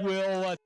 will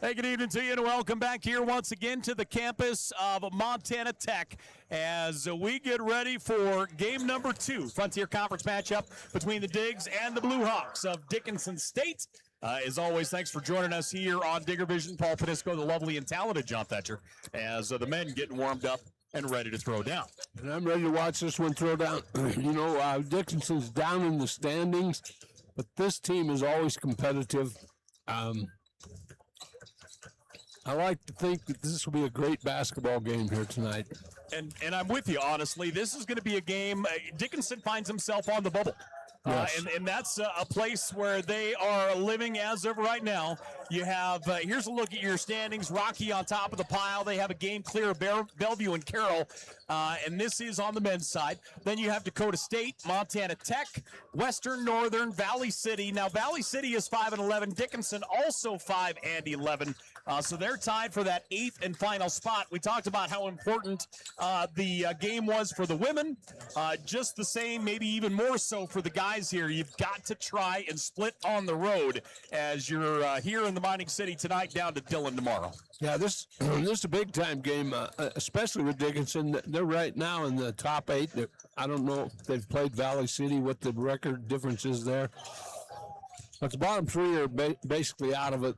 Hey, good evening to you, and welcome back here once again to the campus of Montana Tech as we get ready for game number 2, Frontier Conference matchup between the Digs and the Blue Hawks of Dickinson State. As always, thanks for joining us here on Digger Vision. Paul Panisco, the lovely and talented John Thatcher, as the men getting warmed up and ready to throw down. And I'm ready to watch this one throw down. Dickinson's down in the standings, but this team is always competitive. I like to think that this will be a great basketball game here tonight. And I'm with you, honestly. This is going to be a game. Dickinson finds himself on the bubble. Yes. And that's a place where they are living as of right now. You have, here's a look at your standings. Rocky on top of the pile. They have a game clear of Bellevue and Carroll, and this is on the men's side. Then you have Dakota State, Montana Tech, Western, Northern, Valley City. Now, Valley City is 5-11. Dickinson also 5-11. So they're tied for that 8th and final spot. We talked about how important the game was for the women. Just the same, maybe even more so for the guys here. You've got to try and split on the road as you're here in the mining city tonight, down to Dillon tomorrow. Yeah, this is a big-time game, especially with Dickinson. They're right now in the top 8. I don't know if they've played Valley City, what the record difference is there. But the bottom 3 are basically out of it.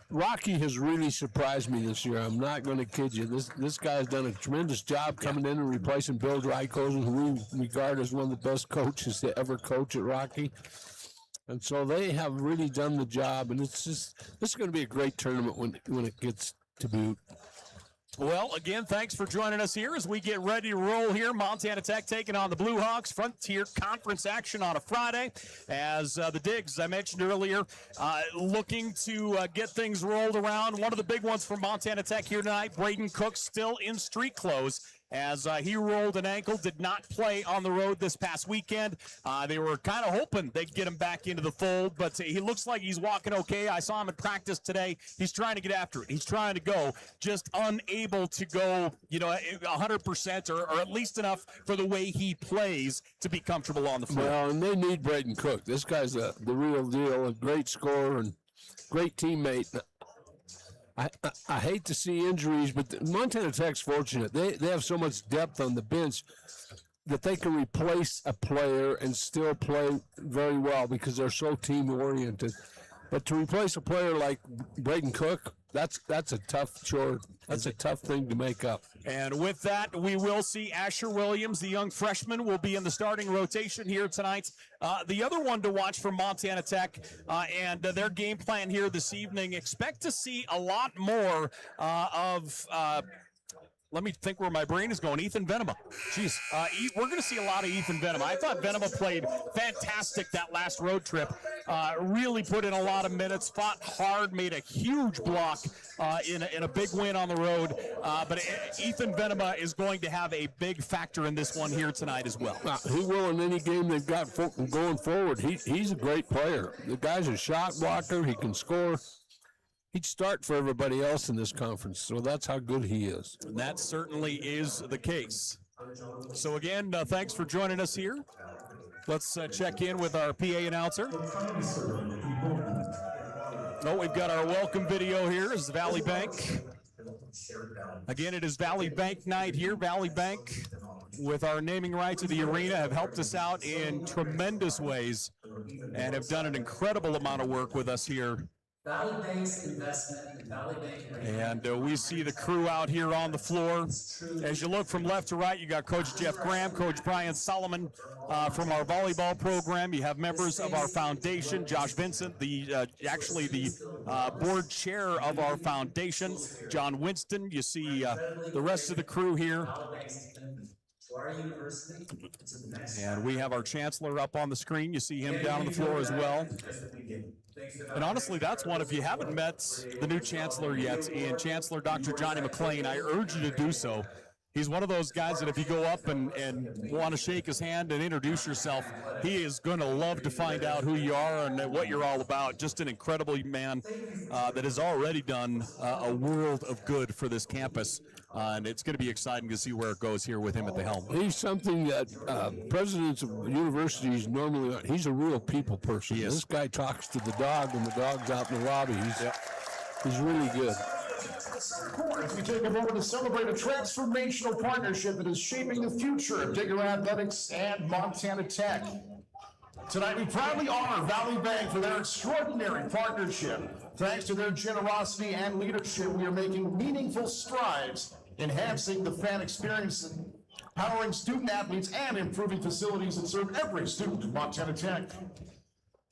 Rocky has really surprised me this year. I'm not going to kid you. This guy's done a tremendous job coming in and replacing Bill Drykosen, who we regard as one of the best coaches to ever coach at Rocky. And so they have really done the job, and this is going to be a great tournament when it gets to boot. Well, again, thanks for joining us here as we get ready to roll here. Montana Tech taking on the Blue Hawks. Frontier Conference action on a Friday as the Digs, as I mentioned earlier, looking to get things rolled around. One of the big ones for Montana Tech here tonight, Braden Cook still in street clothes as he rolled an ankle, did not play on the road this past weekend. They were kind of hoping they'd get him back into the fold, but he looks like he's walking okay. I saw him in practice today. He's trying to get after it. He's trying to go, just unable to go, 100% or at least enough for the way he plays to be comfortable on the floor. Well, and they need Braden Cook. This guy's the real deal, a great scorer and great teammate. I hate to see injuries, but Montana Tech's fortunate. They have so much depth on the bench that they can replace a player and still play very well because they're so team-oriented. But to replace a player like Braden Cook, that's a tough chore. That's a tough thing to make up. And with that, we will see Asher Williams, the young freshman, will be in the starting rotation here tonight. The other one to watch from Montana Tech and their game plan here this evening, expect to see a lot more of let me think where my brain is going. Ethan Venema. Jeez. We're going to see a lot of Ethan Venema. I thought Venema played fantastic that last road trip. Really put in a lot of minutes, fought hard, made a huge block in a big win on the road. But Ethan Venema is going to have a big factor in this one here tonight as well. He will in any game they've got going forward. He's a great player. The guy's a shot blocker. He can score. He'd start for everybody else in this conference, so that's how good he is. And that certainly is the case. So again, thanks for joining us here. Let's check in with our PA announcer. Oh, we've got our welcome video here. This is Valley Bank. Again, it is Valley Bank night here. Valley Bank, with our naming rights of the arena, have helped us out in tremendous ways and have done an incredible amount of work with us here. Valley Bank's investment in Valley Bank. And we see the crew out here on the floor. As you look from left to right, you got Coach Jeff Graham, Coach Brian Solomon from our volleyball program. You have members of our foundation, Josh Vincent, the board chair of our foundation, John Winston. You see the rest of the crew here. And we have our chancellor up on the screen. You see him down on the floor as well. And honestly, that's one, if you haven't met the new chancellor yet, and Chancellor Dr. Johnny McLean, I urge you to do so. He's one of those guys that if you go up and want to shake his hand and introduce yourself, he is going to love to find out who you are and what you're all about. Just an incredible man that has already done a world of good for this campus. And it's going to be exciting to see where it goes here with him at the helm. He's something that presidents of universities normally aren't. He's a real people person. He is. This guy talks to the dog when the dog's out in the lobby. He's really good. As we take a moment to celebrate a transformational partnership that is shaping the future of Digger Athletics and Montana Tech. Tonight, we proudly honor Valley Bank for their extraordinary partnership. Thanks to their generosity and leadership, we are making meaningful strides, enhancing the fan experience, empowering student athletes, and improving facilities that serve every student of Montana Tech.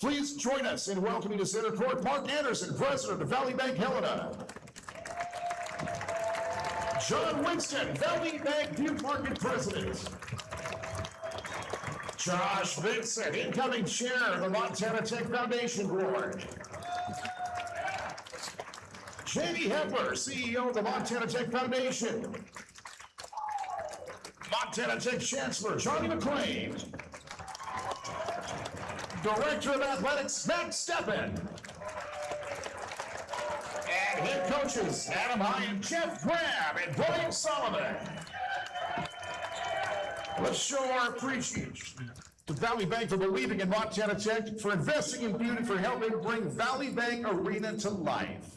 Please join us in welcoming to center court Mark Anderson, president of Valley Bank Helena. John Winston, Valley Bank Butte Market president. Josh Vincent, incoming chair of the Montana Tech Foundation Board. Jamie Hepler, CEO of the Montana Tech Foundation. Montana Tech Chancellor Johnny McLean. Director of Athletics Matt Steppen. And head coaches Adam Hyatt, Jeff Graham, and Brian Solomon. Let's show our appreciation to Valley Bank for believing in Montana Tech, for investing in beauty, for helping bring Valley Bank Arena to life.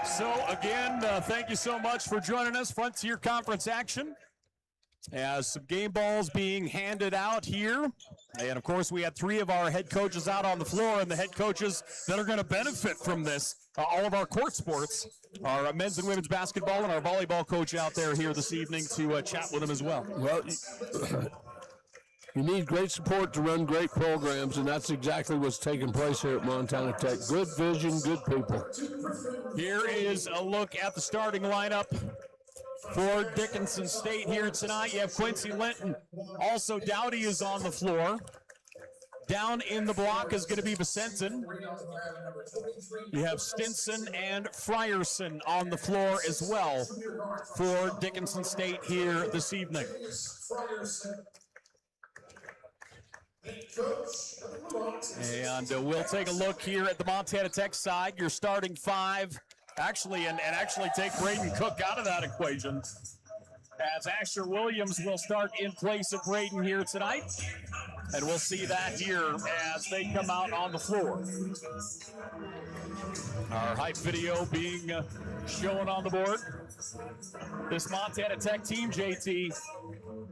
So again, thank you so much for joining us. Frontier Conference action. As some game balls being handed out here. And, of course, we had 3 of our head coaches out on the floor, and the head coaches that are going to benefit from this, all of our court sports, our men's and women's basketball and our volleyball coach out there here this evening to chat with them as well. Well, you need great support to run great programs, and that's exactly what's taking place here at Montana Tech. Good vision, good people. Here is a look at the starting lineup for Dickinson State here tonight. You have Quincy Linton. Also, Dowdy is on the floor. Down in the block is going to be Vicentin. You have Stinson and Frierson on the floor as well for Dickinson State here this evening. And we'll take a look here at the Montana Tech side. Your starting 5. Actually, and actually take Braden Cook out of that equation, as Asher Williams will start in place of Braden here tonight. And we'll see that here as they come out on the floor. Our hype video being shown on the board. This Montana Tech team, JT,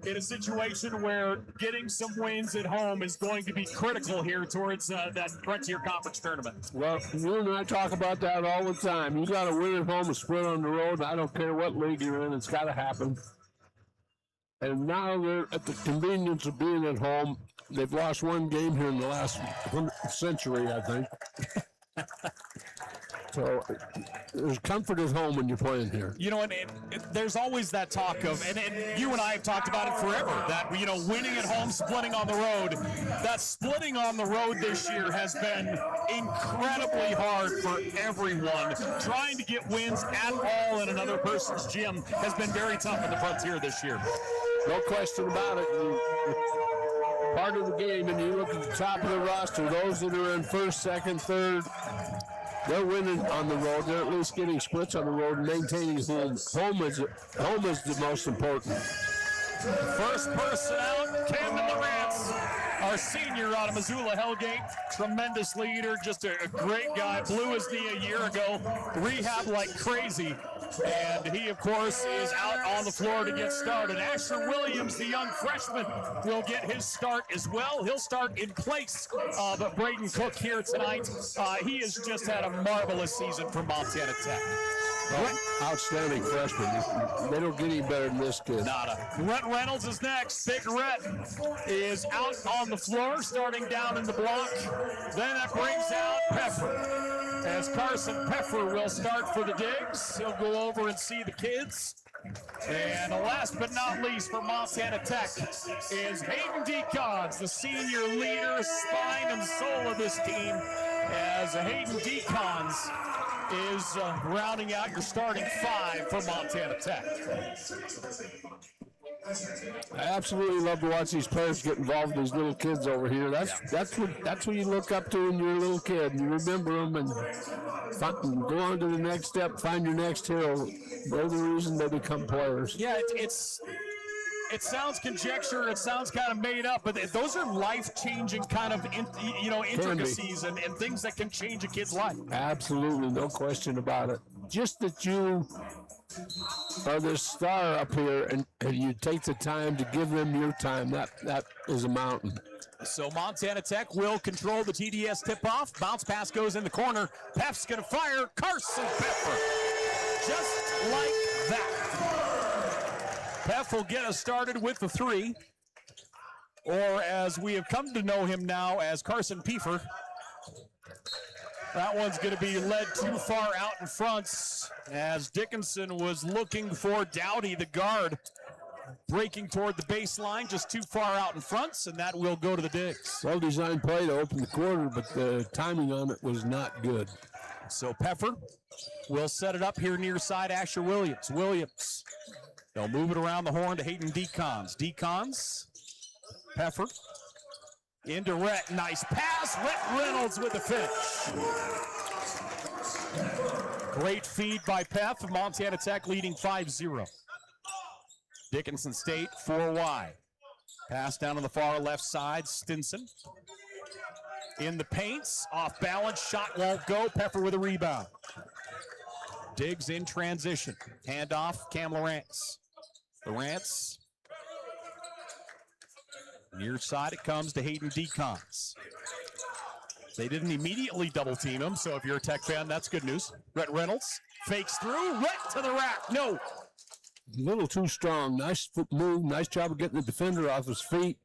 in a situation where getting some wins at home is going to be critical here towards that Frontier Conference tournament. Well, you and I talk about that all the time. You got to win at home and split on the road. I don't care what league you're in, it's got to happen. And now they're at the convenience of being at home. They've lost one game here in the last century, I think. So there's comfort at home when you're playing here. You know, and there's always that talk of, and you and I have talked about it forever, that, you know, winning at home, splitting on the road. That splitting on the road this year has been incredibly hard for everyone. Trying to get wins at all in another person's gym has been very tough in the Frontier this year. No question about it. Part of the game, and you look at the top of the roster, those that are in first, second, third, they're winning on the road. They're at least getting splits on the road and maintaining home. Home is the most important. First person out, Camden Lawrence, our senior out of Missoula Hellgate. Tremendous leader, just a great guy. Blew his knee a year ago, rehab like crazy. And he, of course, is out on the floor to get started. Asher Williams, the young freshman, will get his start as well. He'll start in place of Braden Cook here tonight. He has just had a marvelous season for Montana Tech. Outstanding freshman. They don't get any better than this kid. Nada. Rhett Reynolds is next. Big Rhett is out on the floor, starting down in the block. Then that brings out Peffer. As Carson Peffer will start for the Digs. He'll go over and see the kids. And last but not least for Montana Tech is Hayden Decons, the senior leader, spine and soul of this team, as Hayden Decons is rounding out your starting five for Montana Tech. I absolutely love to watch these players get involved with these little kids over here. That's what you look up to when you're a little kid. You remember them and go on to the next step, find your next hero. They're the reason they become players. Yeah, it sounds conjecture, it sounds kind of made up, but those are life-changing kind of intricacies and things that can change a kid's life. Absolutely, no question about it. Just that you are the star up here and you take the time to give them your time, that is a mountain. So Montana Tech will control the TDS tip-off. Bounce pass goes in the corner. Peff's going to fire. Carson Peffer. Just like that. Peff will get us started with the three, or as we have come to know him now as Carson Peffer. That one's going to be led too far out in front as Dickinson was looking for Dowdy, the guard, breaking toward the baseline, just too far out in front, and that will go to the Digs. Well-designed play to open the quarter, but the timing on it was not good. So Peffer will set it up here near side Asher Williams. Williams, they'll move it around the horn to Hayden Decons. Decons, Peffer, into Rhett, nice pass. Rhett Reynolds with the finish. Great feed by Peff. Montana Tech leading 5-0. Dickinson State 4 wide. Pass down on the far left side. Stinson in the paints. Off balance. Shot won't go. Peffer with a rebound. Diggs in transition. Handoff. Cam Lawrence. Lawrence. Near side it comes to Hayden Decons. They didn't immediately double team him, so if you're a Tech fan, that's good news. Rhett Reynolds fakes through. Rhett to the rack. No. A little too strong. Nice move. Nice job of getting the defender off his feet.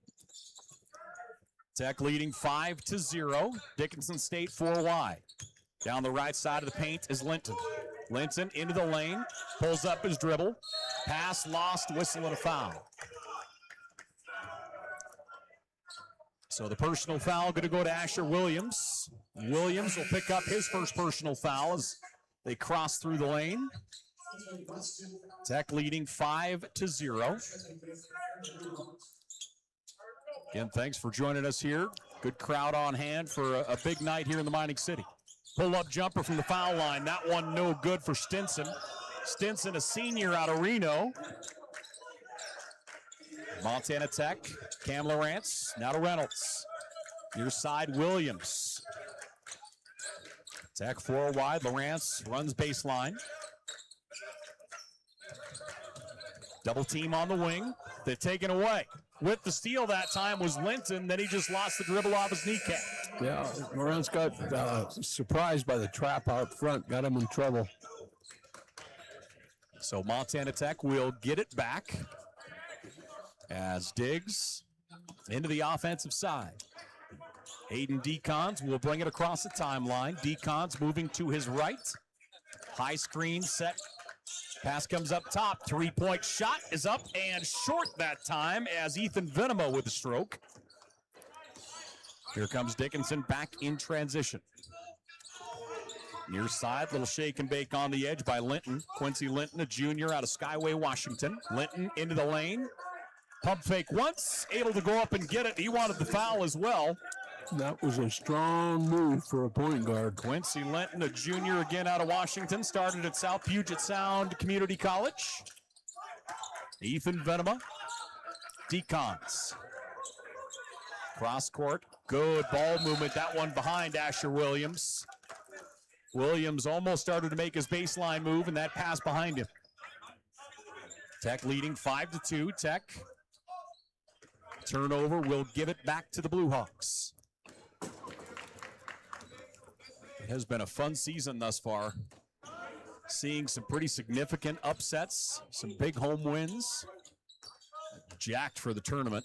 Tech leading 5-0. Dickinson State 4 wide. Down the right side of the paint is Linton. Linton into the lane. Pulls up his dribble. Pass lost. Whistle and a foul. So the personal foul going to go to Asher Williams. Williams will pick up his first personal foul as they cross through the lane. Tech leading 5-0. Again, thanks for joining us here. Good crowd on hand for a big night here in the mining city. Pull-up jumper from the foul line. That one no good for Stinson. Stinson, a senior out of Reno. Montana Tech, Cam Lawrence, now to Reynolds. Near side, Williams. Tech 4 wide, Lawrence runs baseline. Double team on the wing. They've taken away. With the steal that time was Linton. Then he just lost the dribble off his kneecap. Yeah, Lawrence got surprised by the trap out front, got him in trouble. So Montana Tech will get it back as Diggs into the offensive side. Aiden Decons will bring it across the timeline. Decons moving to his right. High screen set. Pass comes up top. Three-point shot is up and short that time as Ethan Venema with the stroke. Here comes Dickinson back in transition. Near side, little shake and bake on the edge by Linton. Quincy Linton, a junior out of Skyway, Washington. Linton into the lane. Pump fake once, able to go up and get it. He wanted the foul as well. That was a strong move for a point guard. Quincy Linton, a junior again out of Washington, started at South Puget Sound Community College. Ethan Venema, Decons. Cross court, good ball movement. That one behind Asher Williams. Williams almost started to make his baseline move, and that pass behind him. Tech leading 5-2. Tech turnover will give it back to the Blue Hawks. It has been a fun season thus far. Seeing some pretty significant upsets, some big home wins. Jacked for the tournament.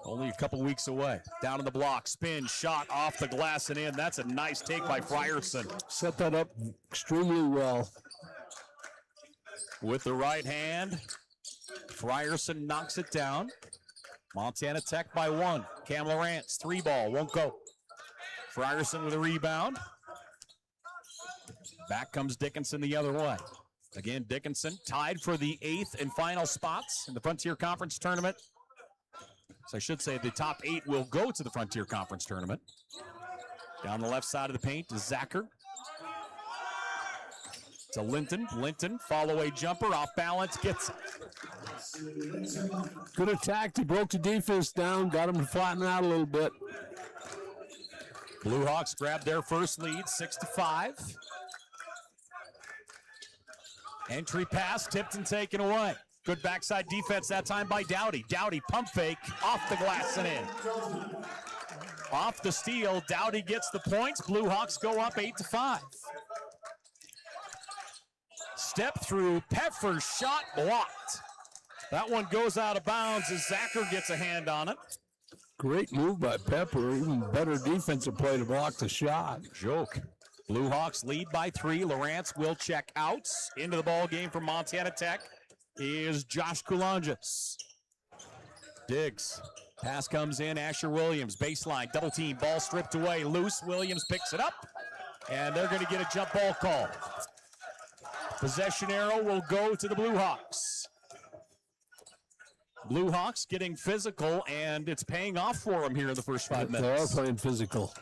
Only a couple weeks away. Down in the block, spin, shot off the glass and in. That's a nice take by Frierson. Set that up extremely well. With the right hand, Frierson knocks it down. Montana Tech by one. Cam Lawrence, three ball, won't go. Frierson with a rebound. Back comes Dickinson the other way. Again, Dickinson tied for the 8th and final spots in the Frontier Conference Tournament. So I should say the top 8 will go to the Frontier Conference Tournament. Down the left side of the paint to Zacher. To Linton. Linton, follow-away jumper, off balance, gets it. Good attack. He broke the defense down, got him to flatten out a little bit. Blue Hawks grabbed their first lead, 6-5. Entry pass, tipped and taken away. Good backside defense that time by Dowdy. Dowdy pump fake, off the glass and in. Off the steal, Dowdy gets the points. Blue Hawks go up 8-5. Step through, Peffer's shot blocked. That one goes out of bounds as Zacher gets a hand on it. Great move by Pepper. Even better defensive play to block the shot. Joke. Blue Hawks lead by 3. Lawrence will check out. Into the ball game for Montana Tech is Josh Coulanges. Diggs. Pass comes in. Asher Williams. Baseline. Double team. Ball stripped away. Loose. Williams picks it up. And they're going to get a jump ball call. Possession arrow will go to the Blue Hawks. Blue Hawks getting physical, and it's paying off for them here in the first 5 minutes. They are playing physical.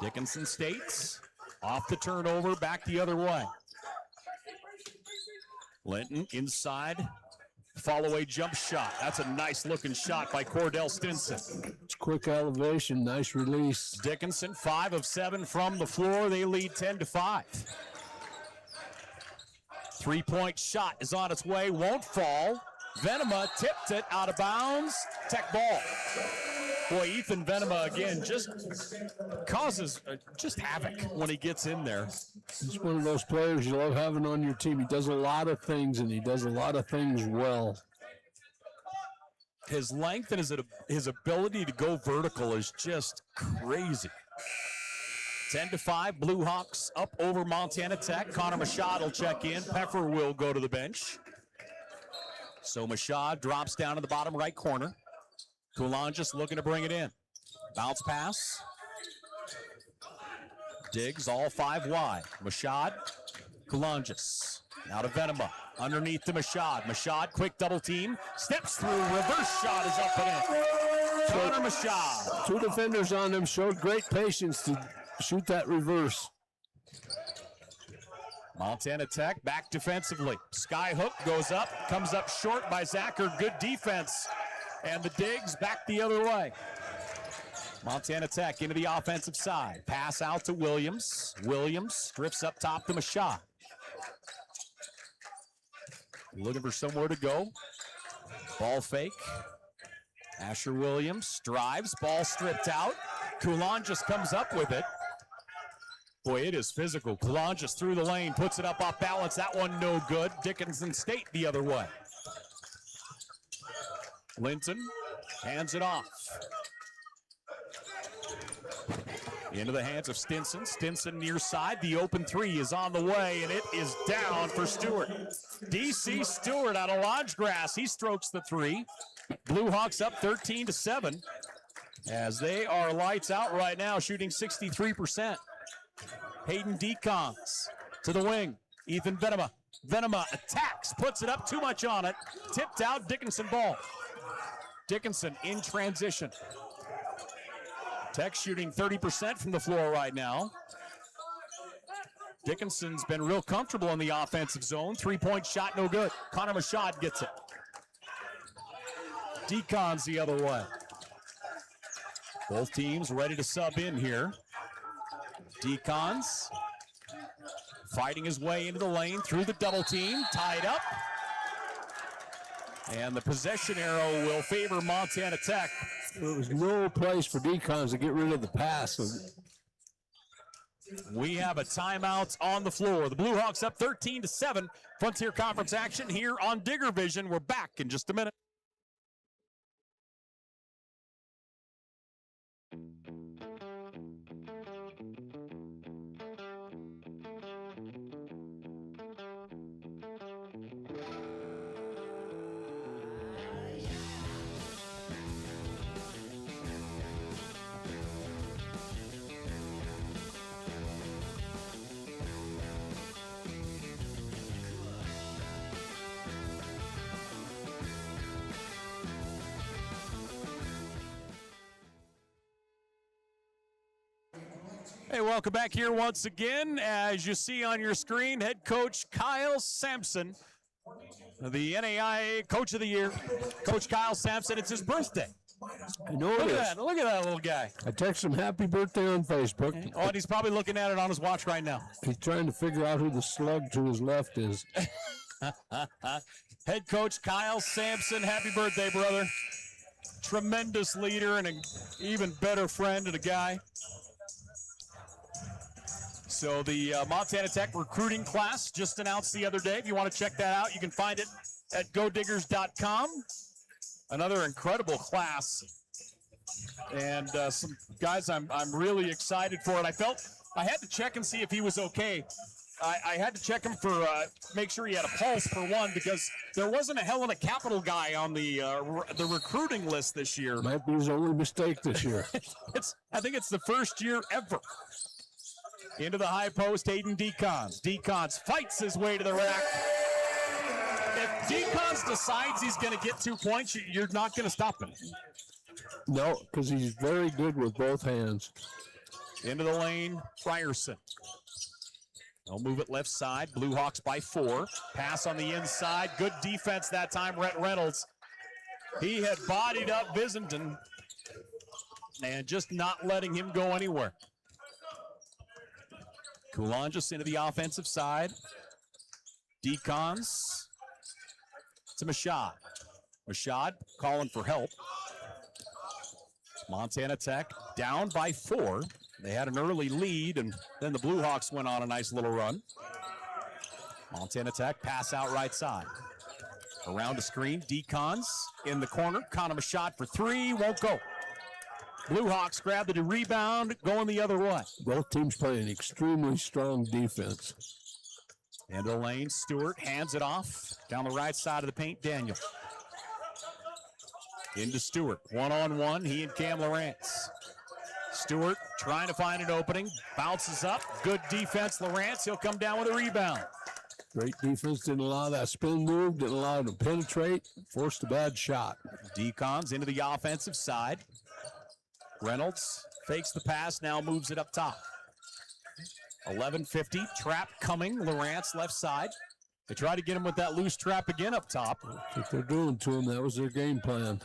Dickinson States off the turnover, back the other way. Linton inside, follow-away jump shot. That's a nice-looking shot by Cordell Stinson. It's quick elevation, nice release. Dickinson, 5 of 7 from the floor. They lead 10-5. Three-point shot is on its way, won't fall. Venema tipped it out of bounds. Tech ball. Boy, Ethan Venema again just causes just havoc when he gets in there. He's one of those players you love having on your team. He does a lot of things, and he does a lot of things well. His length and his ability to go vertical is just crazy. 10-5, Blue Hawks up over Montana Tech. Connor Machad will check in. Peffer will go to the bench. So Machad drops down in the bottom right corner. Coulanges looking to bring it in. Bounce pass. Diggs all 5 wide. Machad, Coulanges. Now to Venema. Underneath to Machad. Machad, quick double team. Steps through. Reverse shot is up and in. Connor Machad. 2 defenders on him, showed great patience to shoot that reverse. Montana Tech back defensively. Sky hook goes up, comes up short by Zacher. Good defense. And the Diggs back the other way. Montana Tech into the offensive side. Pass out to Williams. Williams drifts up top to Machad. Looking for somewhere to go. Ball fake. Asher Williams drives. Ball stripped out. Coulon just comes up with it. Boy, it is physical. Coulon just through the lane, puts it up off balance. That one no good. Dickinson State the other way. Linton hands it off. Into the hands of Stinson. Stinson near side. The open three is on the way, and it is down for Stewart. DC Stewart out of Lodge Grass. He strokes the three. Blue Hawks up 13-7 as they are lights out right now, shooting 63%. Hayden Decons to the wing. Ethan Venema. Venema attacks, puts it up, too much on it. Tipped out, Dickinson ball. Dickinson in transition. Tech shooting 30% from the floor right now. Dickinson's been real comfortable in the offensive zone. Three-point shot, no good. Connor Mashad gets it. Decons the other way. Both teams ready to sub in here. Decons fighting his way into the lane through the double team, tied up. And the possession arrow will favor Montana Tech. There was no place for Decons to get rid of the pass. We have a timeout on the floor. The Blue Hawks up 13-7. Frontier Conference action here on Digger Vision. We're back in just a minute. Hey, welcome back here once again. As you see on your screen, head coach Kyle Sampson, the NAIA Coach of the Year. Coach Kyle Sampson, it's his birthday. I know Look it at is. that. Look at that little guy. I text him happy birthday on Facebook. Oh, and he's probably looking at it on his watch right now. He's trying to figure out who the slug to his left is. Head coach Kyle Sampson, happy birthday, brother. Tremendous leader and an even better friend and a guy. So the Montana Tech recruiting class just announced the other day. If you want to check that out, you can find it at godiggers.com. Another incredible class. And some guys I'm really excited for it. I had to check and see if he was okay. I had to check him for make sure he had a pulse for one, because there wasn't a Helena Capital guy on the recruiting list this year. Might be his only mistake this year. I think it's the first year ever. Into the high post, Hayden Decons. Decons fights his way to the rack. If Decons decides he's going to get 2 points, you're not going to stop him. No, because he's very good with both hands. Into the lane, Frierson. They'll move it left side. Blue Hawks by 4. Pass on the inside. Good defense that time, Rhett Reynolds. He had bodied up Visenton and just not letting him go anywhere. Coulon just into the offensive side. Decons to Mashad. Mashad calling for help. Montana Tech down by 4. They had an early lead, and then the Blue Hawks went on a nice little run. Montana Tech pass out right side. Around the screen, Decons in the corner. Connor Mashad for 3, won't go. Blue Hawks grab the rebound, going the other way. Both teams playing extremely strong defense. Into the lane, Stewart hands it off. Down the right side of the paint, Daniel. Into Stewart, one-on-one, he and Cam Lawrence. Stewart trying to find an opening, bounces up. Good defense, Lawrence, he'll come down with a rebound. Great defense, didn't allow that spin move, didn't allow him to penetrate, forced a bad shot. Decons into the offensive side. Reynolds fakes the pass, now moves it up top. 11:50, trap coming, Lawrence left side. They try to get him with that loose trap again up top. That's what they're doing to him, that was their game plan.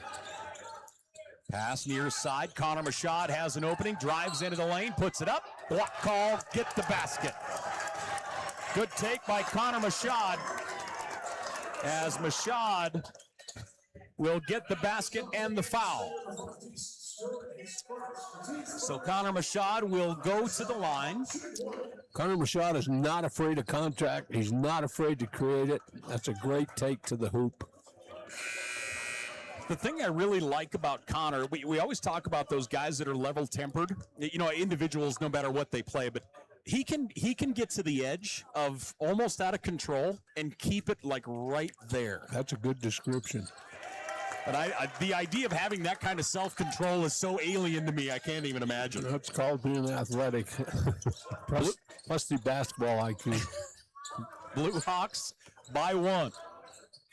Pass near side, Connor Mashad has an opening, drives into the lane, puts it up, block call, get the basket. Good take by Connor Mashad. as Mashad will get the basket and the foul. So Connor Mashad will go to the line. Connor Mashad is not afraid of contact. He's not afraid to create it. That's a great take to the hoop. The thing I really like about Connor, we always talk about those guys that are level-tempered, individuals no matter what they play, but he can get to the edge of almost out of control and keep it like right there. That's a good description. But the idea of having that kind of self-control is so alien to me, I can't even imagine. That's called being athletic. plus the basketball IQ. Blue Hawks by 1.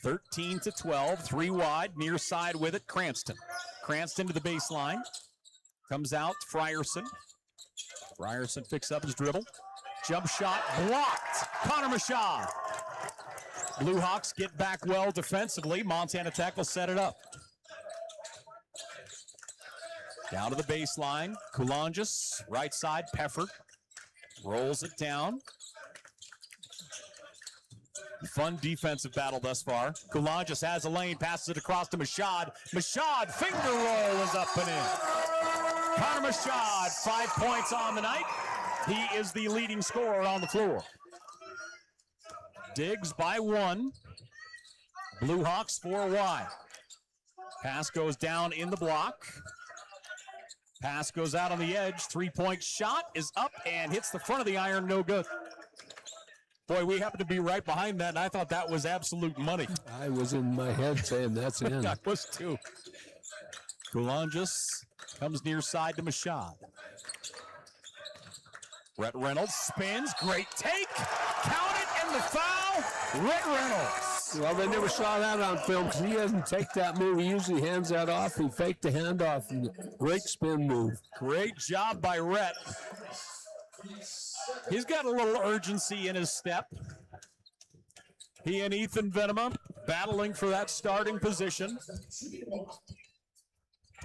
13-12, 3 wide, near side with it, Cranston. Cranston to the baseline. Comes out, Frierson. Frierson picks up his dribble. Jump shot blocked. Connor Mashad. Blue Hawks get back well defensively. Montana Tech will set it up. Down to the baseline. Kulonjis, right side, Pefford. Rolls it down. Fun defensive battle thus far. Kulonjis has a lane, passes it across to Mashad. Mashad, finger roll is up and in. Connor Mashad, 5 points on the night. He is the leading scorer on the floor. Diggs by 1. Blue Hawks 4 wide. Pass goes down in the block. Pass goes out on the edge. 3-point shot is up and hits the front of the iron. No good. Boy, we happen to be right behind that, and I thought that was absolute money. I was in my head saying that's in. I was too. Kulonjis comes near side to Mashad. Rhett Reynolds spins. Great take. Count it, and the foul. Rhett Reynolds. Well, they never saw that on film because he doesn't take that move. He usually hands that off. He faked the handoff. And great spin move. Great job by Rhett. He's got a little urgency in his step. He and Ethan Venema battling for that starting position.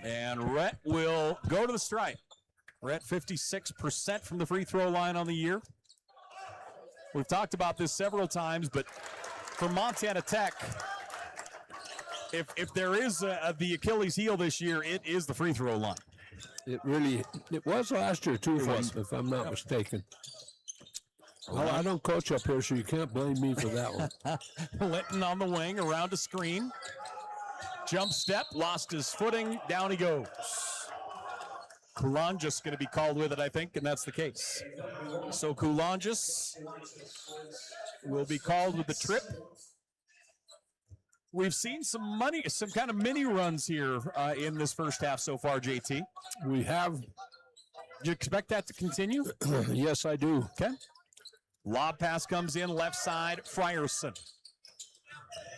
And Rhett will go to the strike. Rhett 56% from the free throw line on the year. We've talked about this several times, but for Montana Tech, if there is the Achilles heel this year, it is the free throw line. It was last year too, if I'm not mistaken. Well, I don't coach up here, so you can't blame me for that one. Linton on the wing, around a screen. Jump step, lost his footing, down he goes. Kulonjis going to be called with it, I think, and that's the case. So Kulonjis will be called with the trip. We've seen some kind of mini runs here in this first half so far, JT. We have. Do you expect that to continue? Yes, I do. Okay. Lob pass comes in, left side, Frierson.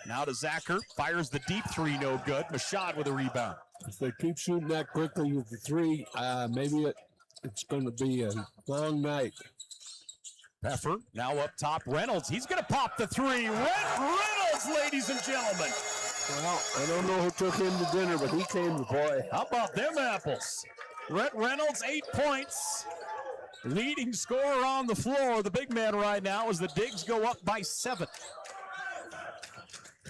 Now to Zacher, fires the deep 3, no good. Mashad with a rebound. If they keep shooting that quickly with the 3, maybe it's going to be a long night. Peffer now up top. Reynolds, he's going to pop the 3. Rhett Reynolds, ladies and gentlemen. Well, I don't know who took him to dinner, but he came to play. How about them apples? Rhett Reynolds, 8 points. Leading scorer on the floor, the big man right now, as the Digs go up by 7.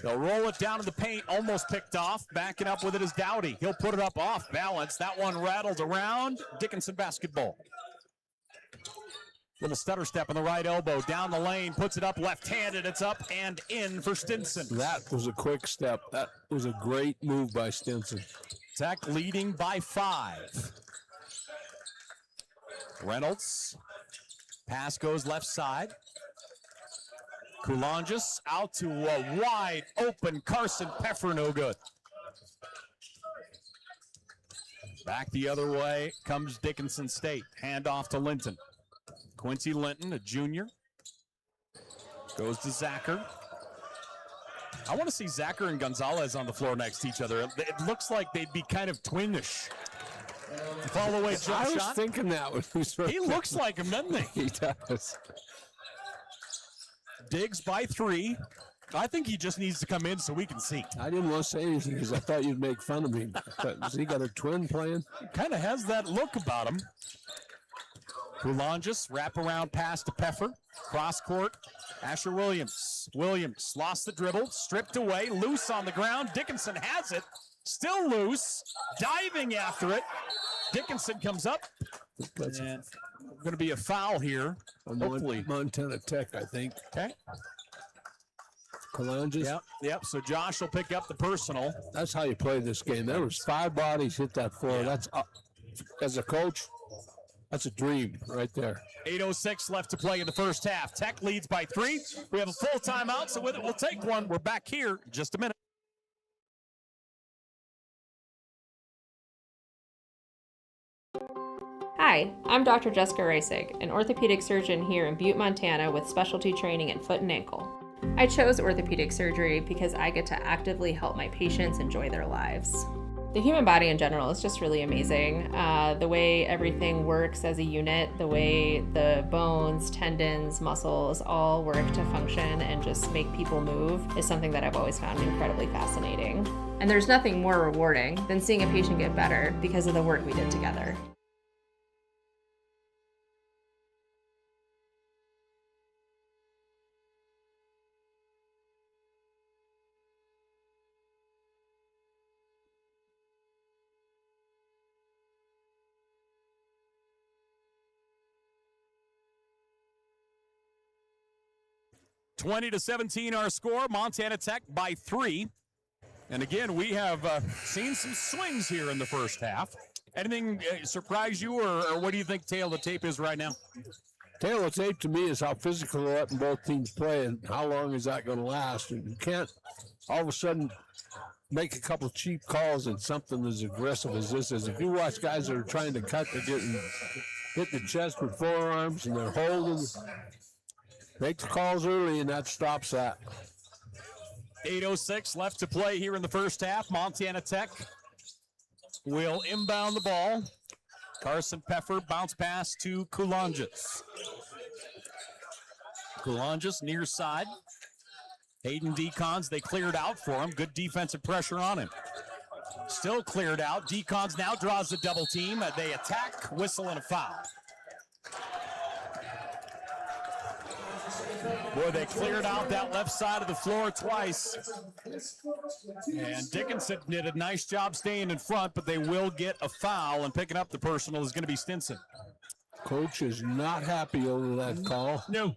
They'll roll it down to the paint, almost picked off. Backing up with it is Dowdy. He'll put it up off balance. That one rattled around. Dickinson basketball. Little stutter step on the right elbow. Down the lane, puts it up left-handed. It's up and in for Stinson. That was a quick step. That was a great move by Stinson. Tech leading by 5. Reynolds. Pass goes left side. Kulonjis out to a wide open Carson Peffer, no good. Back the other way comes Dickinson State. Hand off to Linton. Quincy Linton, a junior. Goes to Zacher. I want to see Zacher and Gonzalez on the floor next to each other. It looks like they'd be kind of twinish. Follow away jump I was shot. thinking that was. He looks like him, doesn't he? He does. Diggs by 3. I think he just needs to come in so we can see. I didn't want to say anything because I thought you'd make fun of me. But has he got a twin playing? Kind of has that look about him. Boulangis, wraparound pass to Peffer. Cross court, Asher Williams. Williams lost the dribble, stripped away, loose on the ground. Dickinson has it, still loose, diving after it. Dickinson comes up, That's and going to be a foul here, hopefully. Montana Tech, I think. Okay. Colangis. Yep. So Josh will pick up the personal. That's how you play this game. There was 5 bodies hit that floor. Yeah. That's as a coach, that's a dream right there. 8:06 left to play in the first half. Tech leads by 3. We have a full timeout, so with it, we'll take one. We're back here in just a minute. Hi, I'm Dr. Jessica Reisig, an orthopedic surgeon here in Butte, Montana with specialty training in foot and ankle. I chose orthopedic surgery because I get to actively help my patients enjoy their lives. The human body in general is just really amazing. The way everything works as a unit, the way the bones, tendons, muscles all work to function and just make people move is something that I've always found incredibly fascinating. And there's nothing more rewarding than seeing a patient get better because of the work we did together. Twenty to 17 our score. Montana Tech by 3. And again, we have seen some swings here in the first half. Anything surprise you, or what do you think tail of the tape is right now? Tail of the tape to me is how physical they're letting both teams play and how long is that going to last. And you can't all of a sudden make a couple of cheap calls and something as aggressive as this is. If you watch guys that are trying to cut, they're getting hit the chest with forearms and they're holding. Make the calls early, and that stops that. 8:06 left to play here in the first half. Montana Tech will inbound the ball. Carson Peffer, bounce pass to Kulonges. Kulonges near side. Hayden Decons, they cleared out for him. Good defensive pressure on him. Still cleared out. Decons now draws the double team. They attack, whistle, and a foul. Boy, they cleared out that left side of the floor twice. And Dickinson did a nice job staying in front, but they will get a foul, and picking up the personal is going to be Stinson. Coach is not happy over that call. No.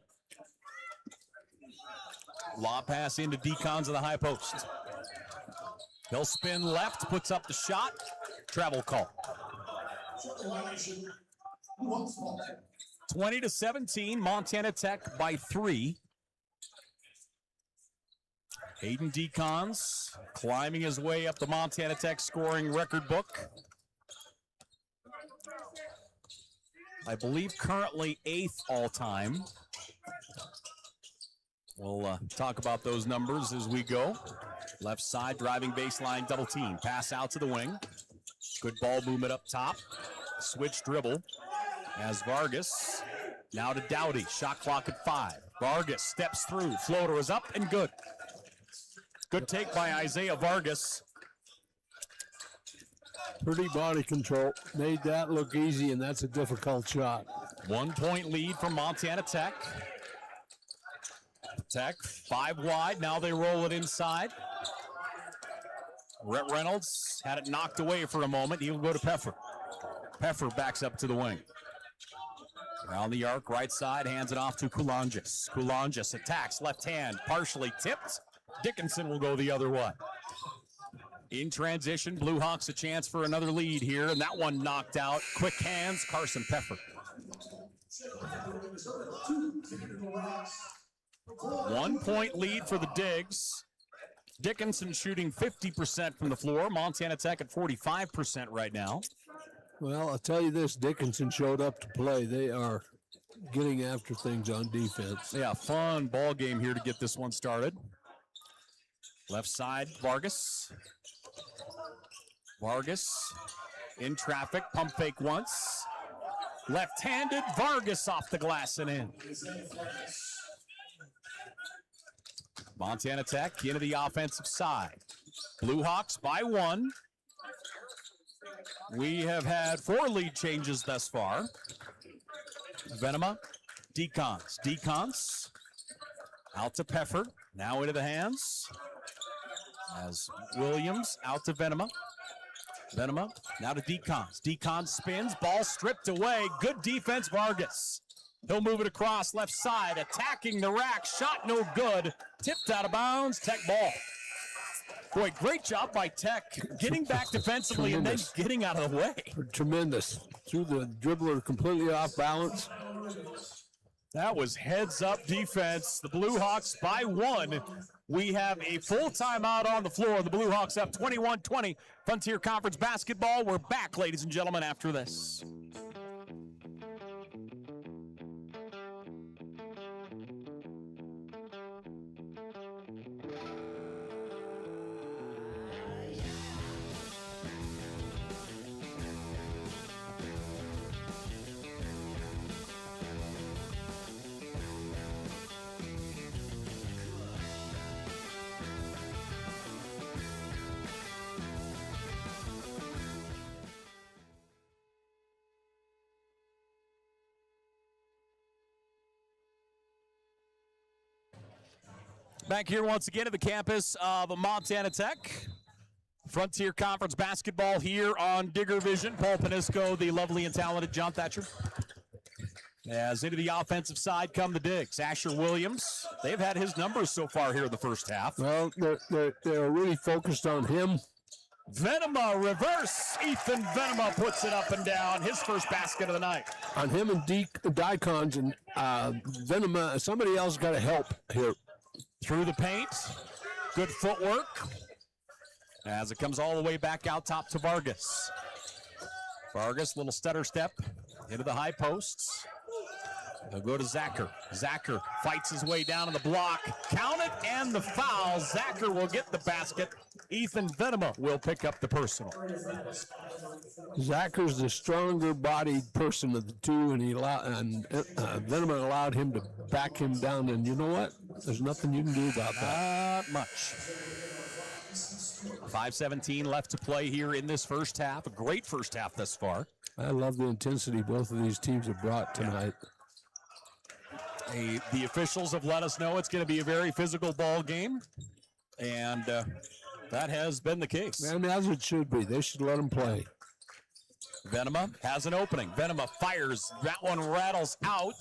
Law pass into Decons of the high post. He'll spin left, puts up the shot. Travel call. 20 to 17, Montana Tech by 3. Hayden Decons climbing his way up the Montana Tech scoring record book. I believe currently 8th all-time. We'll talk about those numbers as we go. Left side, driving baseline, double team. Pass out to the wing. Good ball movement up top. Switch dribble as Vargas. Now to Dowdy. Shot clock at 5. Vargas steps through. Floater is up and good. Good take by Isaiah Vargas. Pretty body control. Made that look easy, and that's a difficult shot. 1 point lead from Montana Tech. Tech 5 wide. Now they roll it inside. Rhett Reynolds had it knocked away for a moment. He'll go to Peffer. Peffer backs up to the wing. Around the arc, right side, hands it off to Kulonges. Kulonges attacks, left hand, partially tipped. Dickinson will go the other way. In transition, Blue Hawks a chance for another lead here, and that one knocked out. Quick hands, Carson Peffer. 1 point lead for the Digs. Dickinson shooting 50% from the floor. Montana Tech at 45% right now. Well, I'll tell you this, Dickinson showed up to play. They are getting after things on defense. Yeah, fun ball game here to get this one started. Left side, Vargas. Vargas in traffic, pump fake once. Left-handed, Vargas off the glass and in. Montana Tech into the offensive side. Blue Hawks by 1. We have had 4 lead changes thus far. Venema, Decons out to Peffer, now into the hands as Williams out to Venema, now to Decons spins, ball stripped away, good defense, Vargas. He'll move it across left side, attacking the rack, shot no good, tipped out of bounds, Tech ball. Boy, great job by Tech, getting back defensively and then getting out of the way. Tremendous. Threw the dribbler completely off balance. That was heads-up defense. The Blue Hawks by 1. We have a full timeout on the floor. The Blue Hawks up 21-20. Frontier Conference basketball. We're back, ladies and gentlemen, after this. Back here once again at the campus of Montana Tech. Frontier Conference basketball here on Digger Vision. Paul Panisco, the lovely and talented John Thatcher. As into the offensive side come the Digs. Asher Williams, they've had his numbers so far here in the first half. Well, they're really focused on him. Venema reverse. Ethan Venema puts it up and down. His first basket of the night. On him and Dicons and Venema, somebody else got to help here. Through the paint. Good footwork. As it comes all the way back out top to Vargas. Vargas, little stutter step into the high posts. They'll go to Zacher. Zacher fights his way down to the block. Count it and the foul. Zacher will get the basket. Ethan Venema will pick up the personal. Zacher's the stronger bodied person of the two, and Venema allowed him to back him down. And you know what? There's nothing you can do about that. Not much. 5:17 left to play here in this first half. A great first half thus far. I love the intensity both of these teams have brought tonight. The officials have let us know it's going to be a very physical ball game, and that has been the case. And as it should be. They should let them play. Venema has an opening. Venema fires. That one rattles out.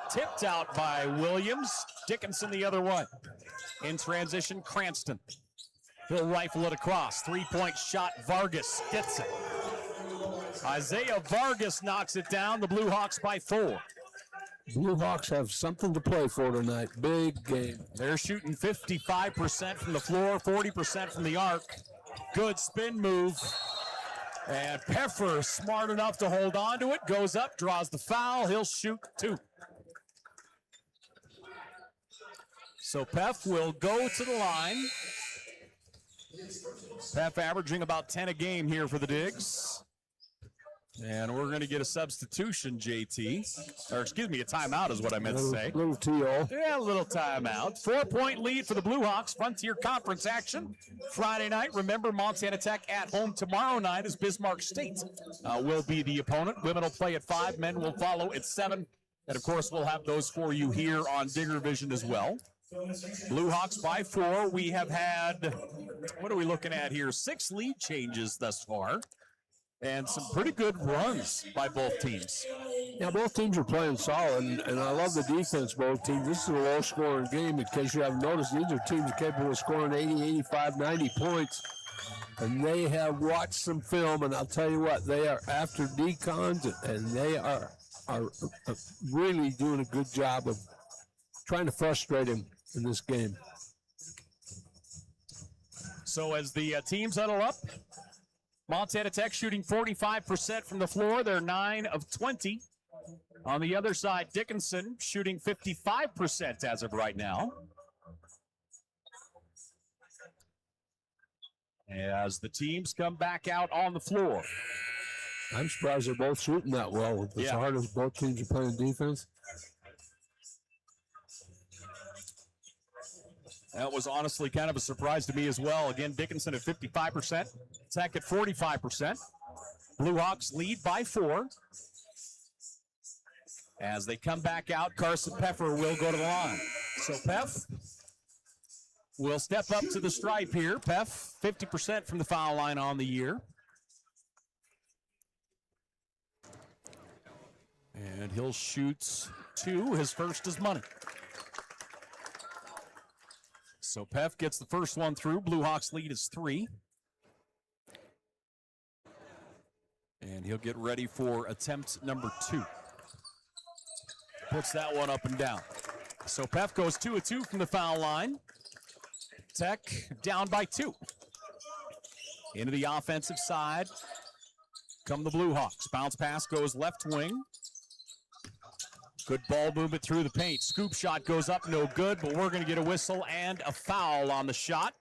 Tipped out by Williams. Dickinson the other one. In transition, Cranston. He'll rifle it across. Three-point shot. Vargas gets it. Isaiah Vargas knocks it down. The Blue Hawks by 4. Blue Hawks have something to play for tonight. Big game. They're shooting 55% from the floor, 40% from the arc. Good spin move. And Peffer, smart enough to hold on to it, goes up, draws the foul. He'll shoot 2. So Peff will go to the line. Peff averaging about 10 a game here for the Digs. And we're going to get a substitution, JT. Or excuse me, a timeout is what I meant to say. Little T.O. Yeah, a little timeout. 4-point lead for the Blue Hawks. Frontier Conference action Friday night. Remember, Montana Tech at home tomorrow night as Bismarck State will be the opponent. Women will play at 5. Men will follow at 7. And, of course, we'll have those for you here on Digger Vision as well. Blue Hawks by 4. We have had, what are we looking at here? 6 lead changes thus far. And some pretty good runs by both teams. Yeah, both teams are playing solid, and I love the defense both teams. This is a low-scoring game. In case you haven't noticed, these are teams capable of scoring 80, 85, 90 points. And they have watched some film, and I'll tell you what, they are after decons, and they are really doing a good job of trying to frustrate him in this game. So as the teams huddle up, Montana Tech shooting 45% from the floor. They're 9 of 20. On the other side, Dickinson shooting 55% as of right now. As the teams come back out on the floor. I'm surprised they're both shooting that well. As hard as both teams are playing defense. That was honestly kind of a surprise to me as well. Again, Dickinson at 55%, Tech at 45%. Blue Hawks lead by 4. As they come back out, Carson Peffer will go to the line. So Peff will step up to the stripe here. Peff, 50% from the foul line on the year. And he'll shoot 2. His first is money. So Peff gets the first one through. Blue Hawks lead is 3. And he'll get ready for attempt number 2. Puts that one up and down. So Peff goes 2 of 2 from the foul line. Tech down by 2. Into the offensive side come the Blue Hawks. Bounce pass goes left wing. Good ball movement through the paint. Scoop shot goes up, no good, but we're going to get a whistle and a foul on the shot.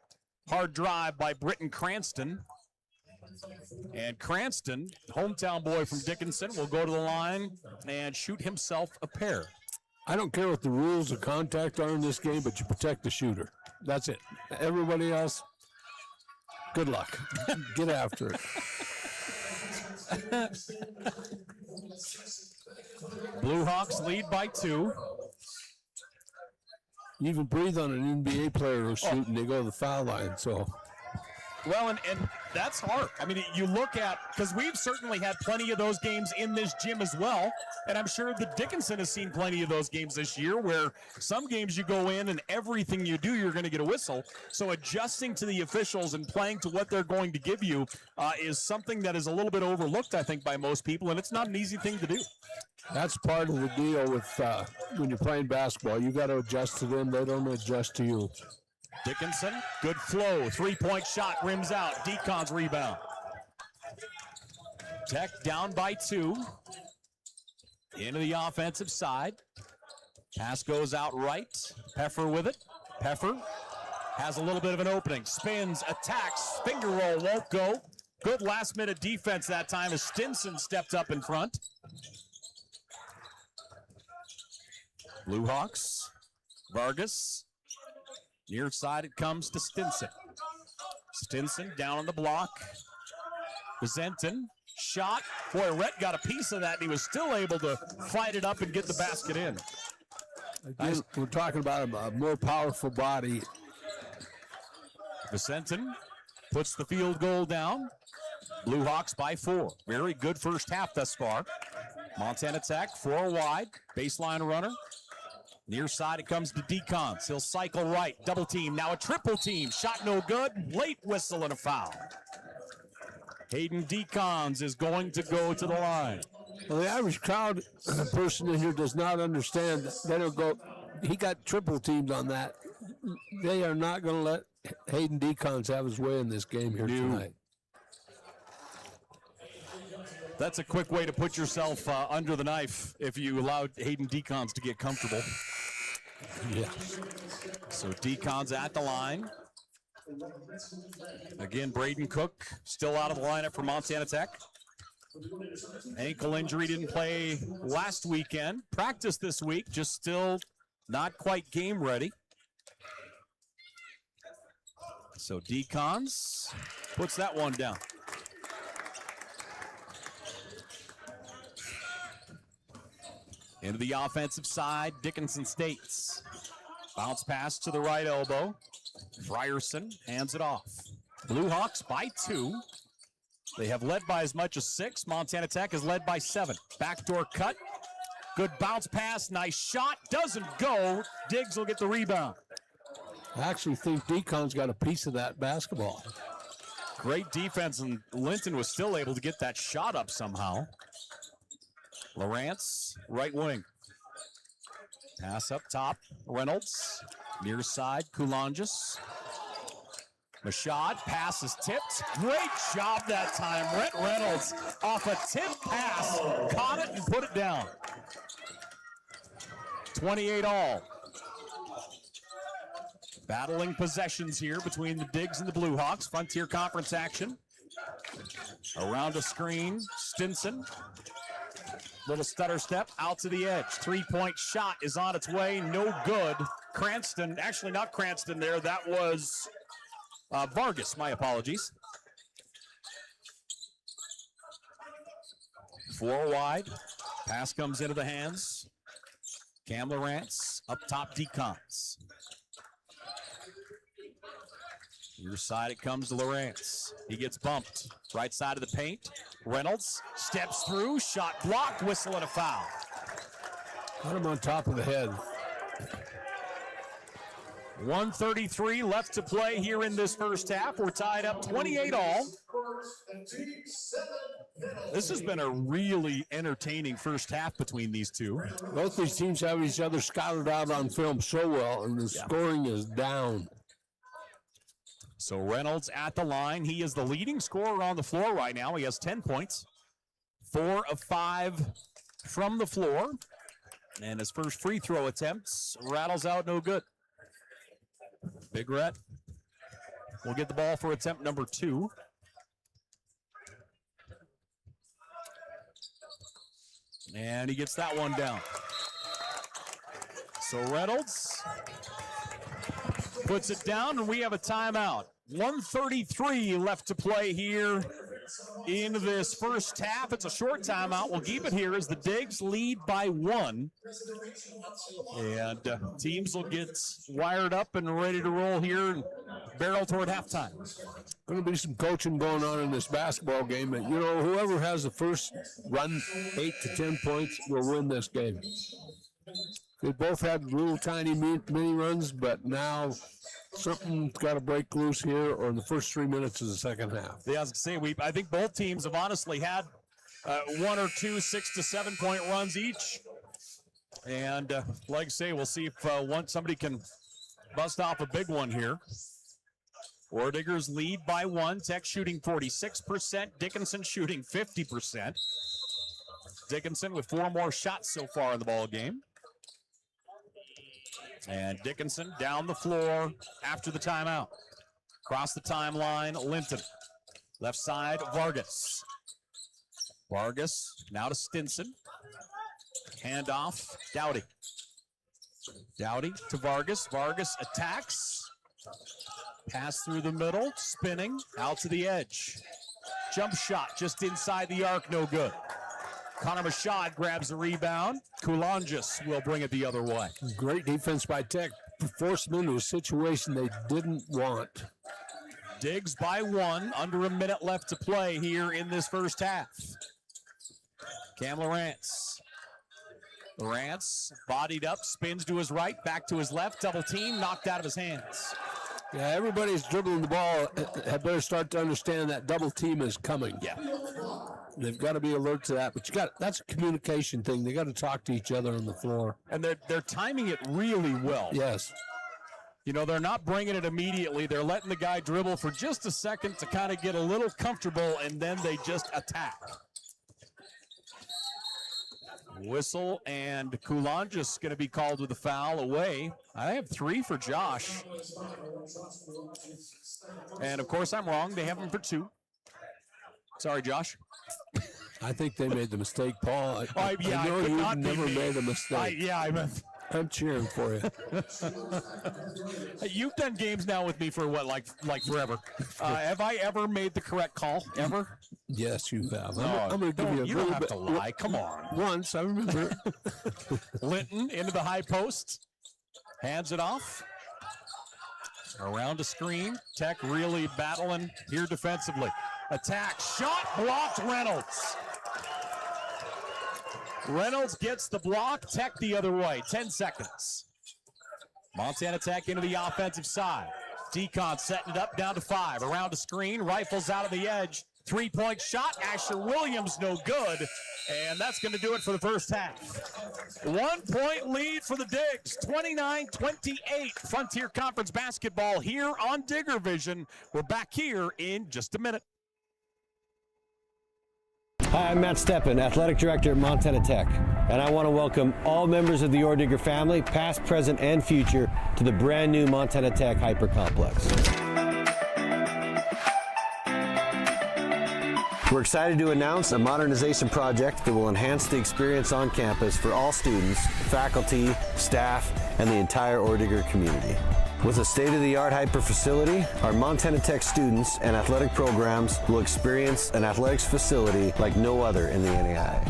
Hard drive by Britton Cranston. And Cranston, hometown boy from Dickinson, will go to the line and shoot himself a pair. I don't care what the rules of contact are in this game, but you protect the shooter. That's it. Everybody else, good luck. Get after it. Blue Hawks lead by 2. You even breathe on an NBA player who's shooting, they go to the foul line, so. Well, and that's hard. I mean, you look at, because we've certainly had plenty of those games in this gym as well, and I'm sure that Dickinson has seen plenty of those games this year where some games you go in and everything you do, you're going to get a whistle. So adjusting to the officials and playing to what they're going to give you is something that is a little bit overlooked, I think, by most people, and it's not an easy thing to do. That's part of the deal with when you're playing basketball. You got to adjust to them. They don't adjust to you. Dickinson, good flow. 3-point shot, rims out. Deacon's rebound. Tech down by 2. Into the offensive side. Pass goes out right. Peffer with it. Peffer has a little bit of an opening. Spins, attacks, finger roll, won't go. Good last-minute defense that time as Stinson stepped up in front. Blue Hawks, Vargas. Near side it comes to Stinson. Stinson down on the block. Bezenton, shot. Boy, Rhett got a piece of that, and he was still able to fight it up and get the basket in. Again, we're talking about a more powerful body. Bezenton puts the field goal down. Blue Hawks by 4. Very good first half thus far. Montana Tech, 4 wide. Baseline runner. Near side, it comes to Deacons. He'll cycle right, double team, now a triple team. Shot no good, late whistle and a foul. Hayden Deacons is going to go to the line. Well, the average crowd person in here does not understand. They don't go, he got triple teamed on that. They are not going to let Hayden Deacons have his way in this game here tonight. That's a quick way to put yourself under the knife if you allowed Hayden Deacons to get comfortable. Yeah. So Deacons at the line. Again, Braden Cook still out of the lineup for Montana Tech. Ankle injury, didn't play last weekend. Practiced this week, just still not quite game ready. So Deacons puts that one down. Into the offensive side, Dickinson States. Bounce pass to the right elbow. Frierson hands it off. Blue Hawks by 2. They have led by as much as 6. Montana Tech has led by 7. Backdoor cut. Good bounce pass. Nice shot. Doesn't go. Diggs will get the rebound. I actually think Deacon's got a piece of that basketball. Great defense, and Linton was still able to get that shot up somehow. Lawrence, right wing. Pass up top, Reynolds. Near side, Kulonges. Mashad, pass is tipped. Great job that time. Rhett Reynolds off a tip pass. Caught it and put it down. 28 all. Battling possessions here between the Digs and the Blue Hawks. Frontier Conference action. Around a screen, Stinson. Little stutter step out to the edge. 3-point shot is on its way. No good. Cranston, actually not Cranston there. That was Vargas, my apologies. 4 wide. Pass comes into the hands Cam Lawrence up top, Decons. Your side it comes to Lawrence. He gets bumped. Right side of the paint. Reynolds steps through, shot blocked, whistle and a foul. Got him on top of the head. 1:33 left to play here in this first half. We're tied up 28 all. This has been a really entertaining first half between these two. Both these teams have each other scouted out on film so well, and the scoring is down. So Reynolds at the line. He is the leading scorer on the floor right now. He has 10 points, 4 of 5 from the floor. And his first free throw attempts rattles out no good. Big Red will get the ball for attempt number 2. And he gets that one down. So Reynolds puts it down, and we have a timeout. 1:33 left to play here in this first half. It's a short timeout. We'll keep it here as the Digs lead by 1. And teams will get wired up and ready to roll here and barrel toward halftime. Going to be some coaching going on in this basketball game. And, whoever has the first run, 8 to 10 points, will win this game. They both had little tiny mini runs, but now something's got to break loose here, or in the first 3 minutes of the second half. Yeah, I was going to say, I think both teams have honestly had 1 or 2 6 to 7 point runs each. And like I say, we'll see if somebody can bust off a big one here. Orediggers lead by 1. Tech shooting 46%. Dickinson shooting 50%. Dickinson with 4 more shots so far in the ball game. And Dickinson down the floor after the timeout. Across the timeline, Linton. Left side, Vargas. Vargas now to Stinson. Handoff, Dowdy. Dowdy to Vargas. Vargas attacks. Pass through the middle, spinning, out to the edge. Jump shot just inside the arc, no good. Connor Mashad grabs the rebound. Kulonjis will bring it the other way. Great defense by Tech. Forced them into a situation they didn't want. Digs by 1, under a minute left to play here in this first half. Cam Lawrence. Lawrence bodied up, spins to his right, back to his left, double team, knocked out of his hands. Yeah, everybody's dribbling the ball. Had better start to understand that double team is coming. Yeah. They've got to be alert to that. But that's a communication thing. They got to talk to each other on the floor. And they're timing it really well. Yes. They're not bringing it immediately. They're letting the guy dribble for just a second to kind of get a little comfortable, and then they just attack. Whistle, and Kulonjis going to be called with a foul away. I have 3 for Josh. And, of course, I'm wrong. They have him for 2. Sorry, Josh. I think they made the mistake, Paul. I know could you've not never be made a mistake. I'm cheering for you. You've done games now with me for what, like forever. Have I ever made the correct call? Ever? Yes, you have. I'm going to give you a you little don't have bit. to lie. Come on. Once, I remember. Linton into the high post. Hands it off. Around a screen. Tech really battling here defensively. Attack. Shot blocked. Reynolds. Reynolds gets the block. Tech the other way. 10 seconds. Montana Tech into the offensive side. Decon setting it up down to 5. Around a screen. Rifles out of the edge. 3-point shot. Asher Williams no good. And that's going to do it for the first half. 1-point lead for the Digs. 29-28. Frontier Conference basketball here on Digger Vision. We're back here in just a minute. Hi, I'm Matt Steppen, Athletic Director at Montana Tech, and I want to welcome all members of the Orediggers family, past, present, and future, to the brand new Montana Tech Hyper Complex. We're excited to announce a modernization project that will enhance the experience on campus for all students, faculty, staff, and the entire Orediggers community. With a state-of-the-art hyper facility, our Montana Tech students and athletic programs will experience an athletics facility like no other in the NAIA.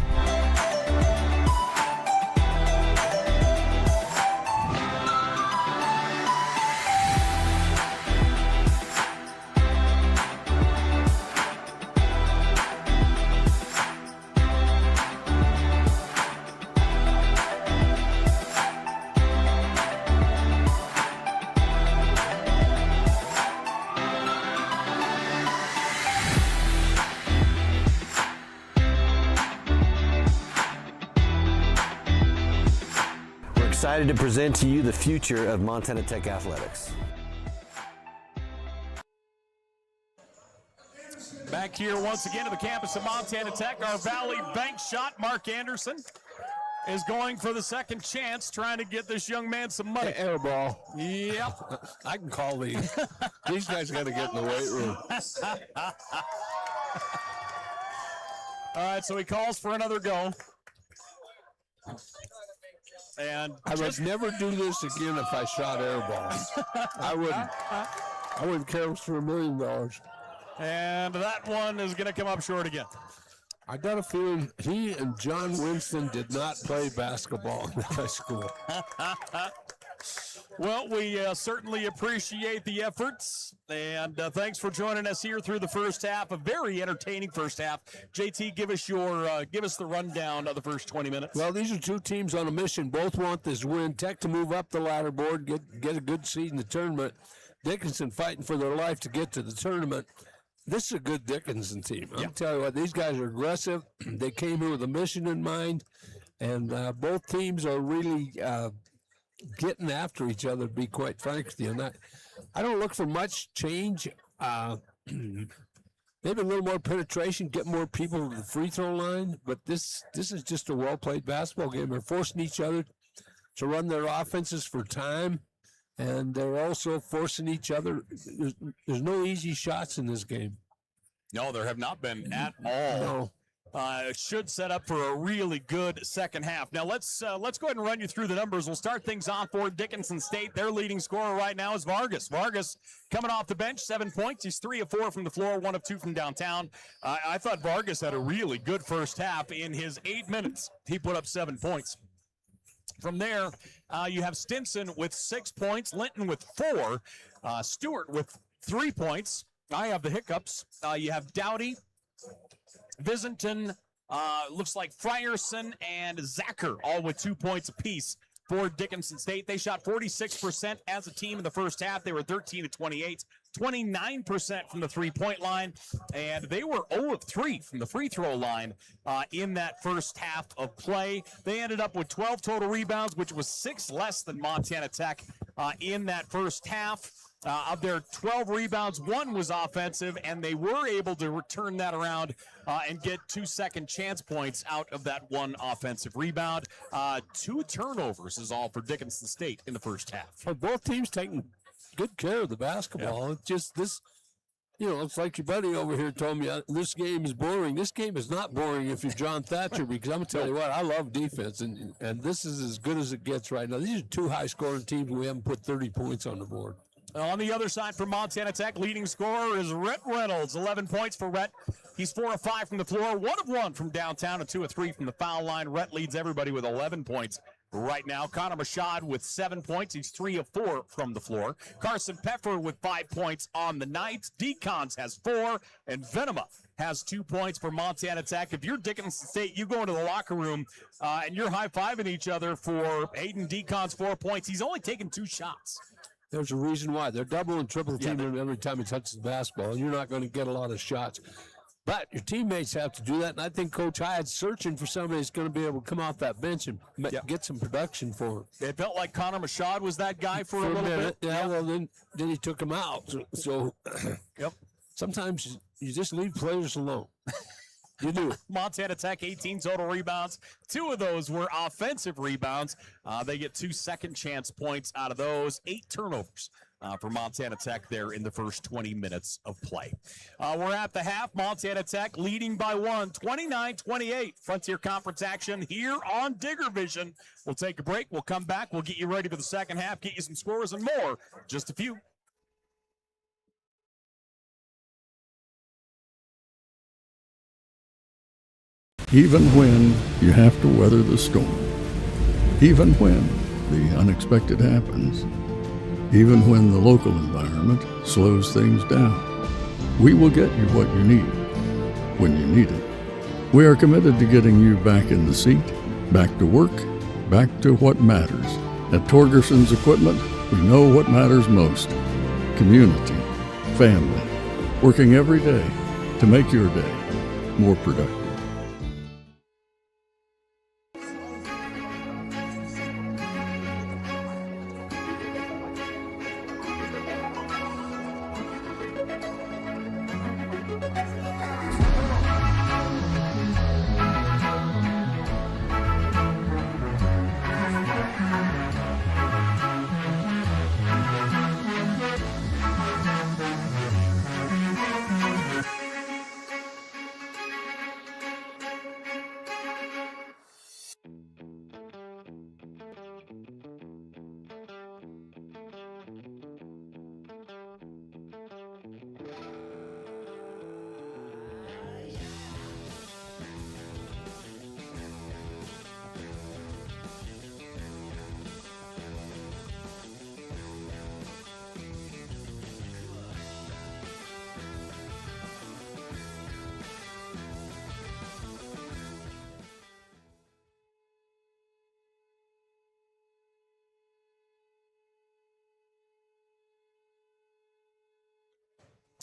excited to present to you the future of Montana Tech athletics. Back here once again to the campus of Montana Tech, our Valley Bank shot. Mark Anderson is going for the second chance, trying to get this young man some money. Air ball. Yep. I can call these. These guys got to get in the weight room. All right, so he calls for another go. And I would never do this again if I shot air balls. I wouldn't. I wouldn't care if it was for $1 million. And that one is going to come up short again. I got a feeling he and John Winston did not play basketball in high school. Well, we certainly appreciate the efforts, and thanks for joining us here through the first half. A very entertaining first half. JT, give us the rundown of the first 20 minutes. Well, these are two teams on a mission. Both want this win. Tech to move up the ladder board, get a good seed in the tournament. Dickinson fighting for their life to get to the tournament. This is a good Dickinson team. I'm telling you what, these guys are aggressive. They came here with a mission in mind, and both teams are really getting after each other, to be quite frank with you. And I don't look for much change. Maybe a little more penetration, get more people to the free throw line, but this is just a well-played basketball game. They're forcing each other to run their offenses for time, and they're also forcing each other. There's no easy shots in this game. No, there have not been at all. No. Should set up for a really good second half. Now let's go ahead and run you through the numbers. We'll start things off for Dickinson State. Their leading scorer right now is Vargas. Vargas coming off the bench, 7 points. He's 3 of 4 from the floor, 1 of 2 from downtown. I thought Vargas had a really good first half. In his 8 minutes, he put up 7 points. From there, you have Stinson with 6 points, Linton with 4, Stewart with 3 points. I have the hiccups. You have Dowdy, Visenton, looks like Frierson, and Zacher, all with 2 points apiece for Dickinson State. They shot 46% as a team in the first half. They were 13 of 28, 29% from the three-point line, and they were 0 of 3 from the free throw line in that first half of play. They ended up with 12 total rebounds, which was 6 less than Montana Tech in that first half. Of their 12 rebounds, 1 was offensive, and they were able to turn that around and get 2 second chance points out of that 1 offensive rebound. 2 turnovers is all for Dickinson State in the first half. Well, both teams taking good care of the basketball. Yeah. It's just this, it's like your buddy over here told me, this game is boring. This game is not boring if you're John Thatcher, because I'm going to tell you what, I love defense, and this is as good as it gets right now. These are 2 high-scoring teams. We haven't put 30 points on the board. On the other side for Montana Tech, leading scorer is Rhett Reynolds. 11 points for Rhett. He's 4 of 5 from the floor, 1 of 1 from downtown, and 2 of 3 from the foul line. Rhett leads everybody with 11 points right now. Connor Mashad with 7 points. He's 3 of 4 from the floor. Carson Peffer with 5 points on the night. Decons has 4, and Venema has 2 points for Montana Tech. If you're Dickinson State, you go into the locker room and you're high-fiving each other for Aiden Decon's 4 points. He's only taken 2 shots. There's a reason why. They're double and triple teaming him every time he touches the basketball, and you're not going to get a lot of shots. But your teammates have to do that, and I think Coach Hyatt's searching for somebody that's going to be able to come off that bench and get some production for him. It felt like Connor Mashad was that guy for a little bit. Yeah, well, then he took him out. So Yep. sometimes you just leave players alone. You do. Montana Tech, 18 total rebounds. 2 of those were offensive rebounds. They get 2 second chance points out of those. 8 turnovers for Montana Tech there in the first 20 minutes of play. We're at the half. Montana Tech leading by 1, 29-28. Frontier Conference action here on Digger Vision. We'll take a break. We'll come back. We'll get you ready for the second half, get you some scores and more. Just a few. Even when you have to weather the storm, even when the unexpected happens, even when the local environment slows things down, we will get you what you need when you need it. We are committed to getting you back in the seat, back to work, back to what matters. At Torgerson's Equipment, we know what matters most: community, family, working every day to make your day more productive.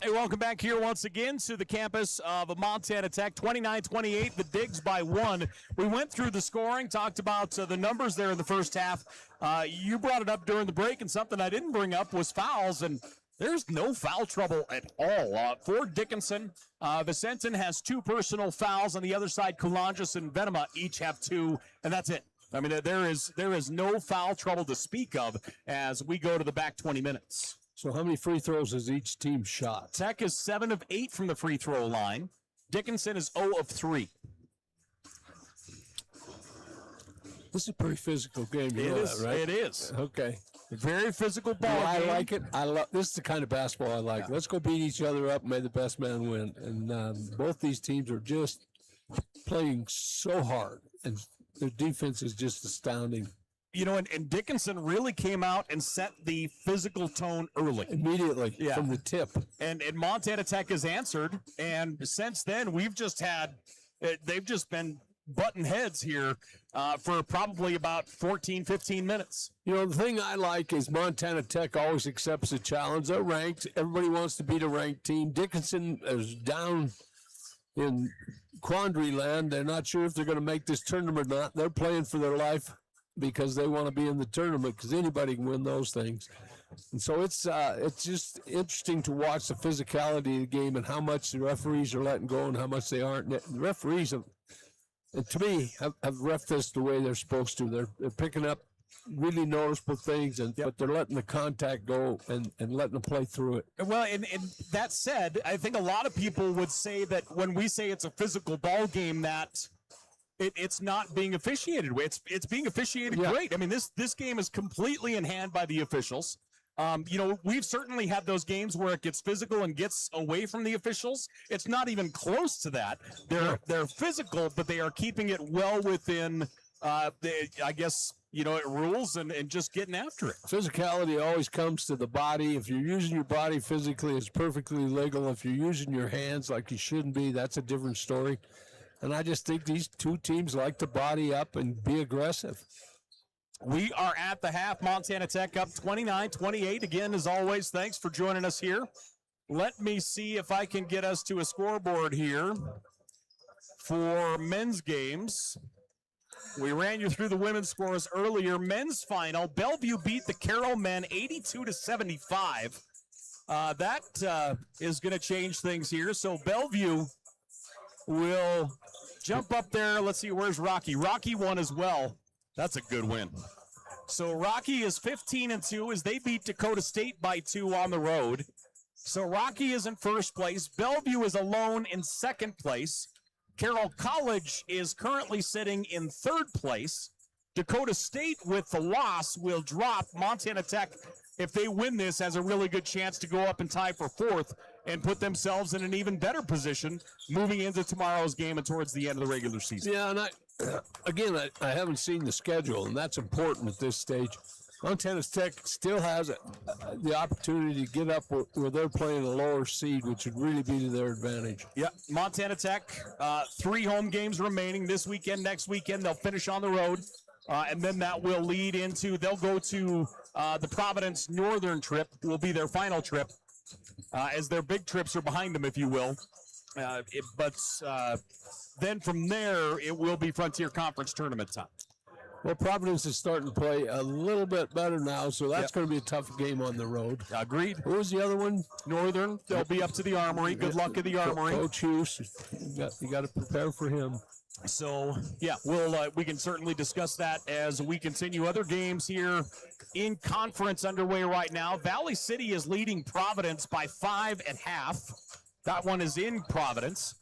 Hey, welcome back here once again to the campus of Montana Tech. 29-28, the Digs by 1. We went through the scoring, talked about the numbers there in the first half. You brought it up during the break, and something I didn't bring up was fouls, and there's no foul trouble at all. For Dickinson, Vicentin has 2 personal fouls. On the other side, Coulanges and Venema each have 2, and that's it. I mean, there is no foul trouble to speak of as we go to the back 20 minutes. So how many free throws has each team shot? Tech is 7 of 8 from the free throw line. Dickinson is 0 of 3. This is a pretty physical game. You It know is. that, right? It is. Okay. Very physical ball Well, I game. like it. This is the kind of basketball I like. Let's go beat each other up and may the best man win. And both these teams are just playing so hard, and their defense is just astounding. You know, and Dickinson really came out and set the physical tone early. Immediately from the tip. And Montana Tech has answered. And since then, we've just had, they've just been button heads here for probably about 14, 15 minutes. You know, the thing I like is Montana Tech always accepts a challenge. They're ranked. Everybody wants to beat a ranked team. Dickinson is down in quandary land. They're not sure if they're going to make this tournament or not. They're playing for their life because they want to be in the tournament, because anybody can win those things. And so it's just interesting to watch the physicality of the game and how much the referees are letting go and how much they aren't. The referees, to me, have ref this the way they're supposed to. They're picking up really noticeable things, but they're letting the contact go and letting them play through it. Well, and that said, I think a lot of people would say that when we say it's a physical ball game, that it's not being officiated. It's being officiated great. I mean, this game is completely in hand by the officials. You know, we've certainly had those games where it gets physical and gets away from the officials. It's not even close to that. They're physical, but they are keeping it well within, I guess, you know, rules and just getting after it. Physicality always comes to the body. If you're using your body physically, it's perfectly legal. If you're using your hands like you shouldn't be, that's a different story. And I just think these two teams like to body up and be aggressive. We are at the half. Montana Tech up 29-28. Again, as always, thanks for joining us here. Let me see if I can get us to a scoreboard here for men's games. We ran you through the women's scores earlier. Men's final, Bellevue beat the Carroll men 82-75. That is going to change things here. So Bellevue will jump up there. Let's see, where's Rocky? Rocky won as well. That's a good win. So Rocky is 15-2 as they beat Dakota State by 2 on the road. So Rocky is in first place. Bellevue is alone in second place. Carroll College is currently sitting in third place. Dakota State, with the loss, will drop. Montana Tech, if they win this, has a really good chance to go up and tie for fourth and put themselves in an even better position moving into tomorrow's game and towards the end of the regular season. Yeah, and I haven't seen the schedule, and that's important at this stage. Montana Tech still has the opportunity to get up where they're playing a lower seed, which would really be to their advantage. Yeah, Montana Tech, 3 home games remaining this weekend. Next weekend, they'll finish on the road, and then that will lead into, they'll go to the Providence Northern trip, will be their final trip, as their big trips are behind them, if you will. Then from there, it will be Frontier Conference tournament time. Well, Providence is starting to play a little bit better now, so that's going to be a tough game on the road. Agreed. Who was the other one? Northern. They'll be up to the Armory. Good luck at the Armory. Coach Hughes, you got to prepare for him. So, yeah, we can certainly discuss that as we continue. Other games here in conference underway right now. Valley City is leading Providence by 5.5. That one is in Providence.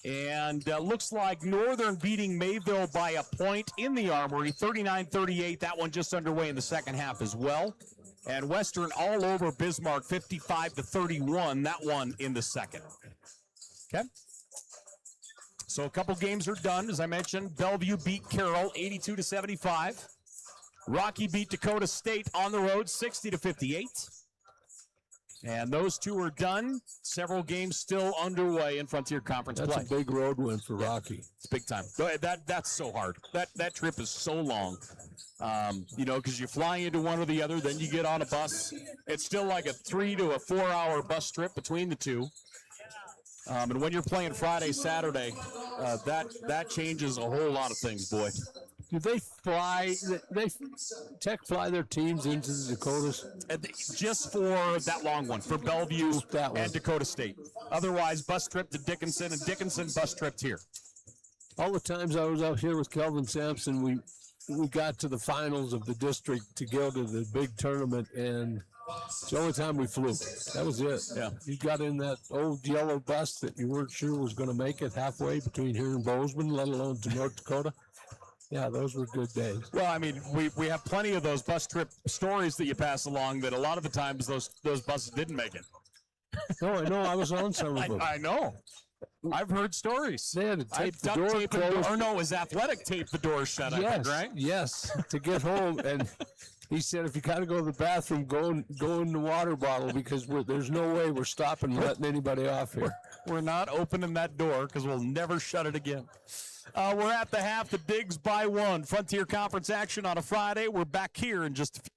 And looks like Northern beating Mayville by a point in the Armory, 39-38. That one just underway in the second half as well. And Western all over Bismarck, 55-31. That one in the second. Okay. So a couple games are done. As I mentioned, Bellevue beat Carroll 82-75. Rocky beat Dakota State on the road 60-58. And those two are done. Several games still underway in Frontier Conference That's play. a big road win for Rocky. It's big time. That's so hard. That trip is so long. Because you fly into one or the other, then you get on a bus. It's still like a 3 to 4 hour bus trip between the two. And when you're playing Friday, Saturday, that changes a whole lot of things, boy. Do they fly? They Tech fly their teams into the Dakotas? Just for that long one, for Bellevue That one. and Dakota State. Otherwise, bus trip to Dickinson, and Dickinson bus trip here. All the times I was out here with Kelvin Sampson, we got to the finals of the district to go to the big tournament, and it's the only time we flew. That was it. Yeah. You got in that old yellow bus that you weren't sure was going to make it halfway between here and Bozeman, let alone to North Dakota. Yeah, those were good days. Well, I mean, we have plenty of those bus trip stories that you pass along that a lot of the times those buses didn't make it. No, I know. I was on some of them. I know. I've heard stories. They had to tape the duct door taped closed. Or no, it was athletic tape the door shut, I Yes, think, right? yes, to get home. And he said, if you got to go to the bathroom, go in the water bottle because there's no way we're stopping and letting anybody off here. We're not opening that door because we'll never shut it again. We're at the half. The Digs by 1. Frontier Conference action on a Friday. We're back here in just a few.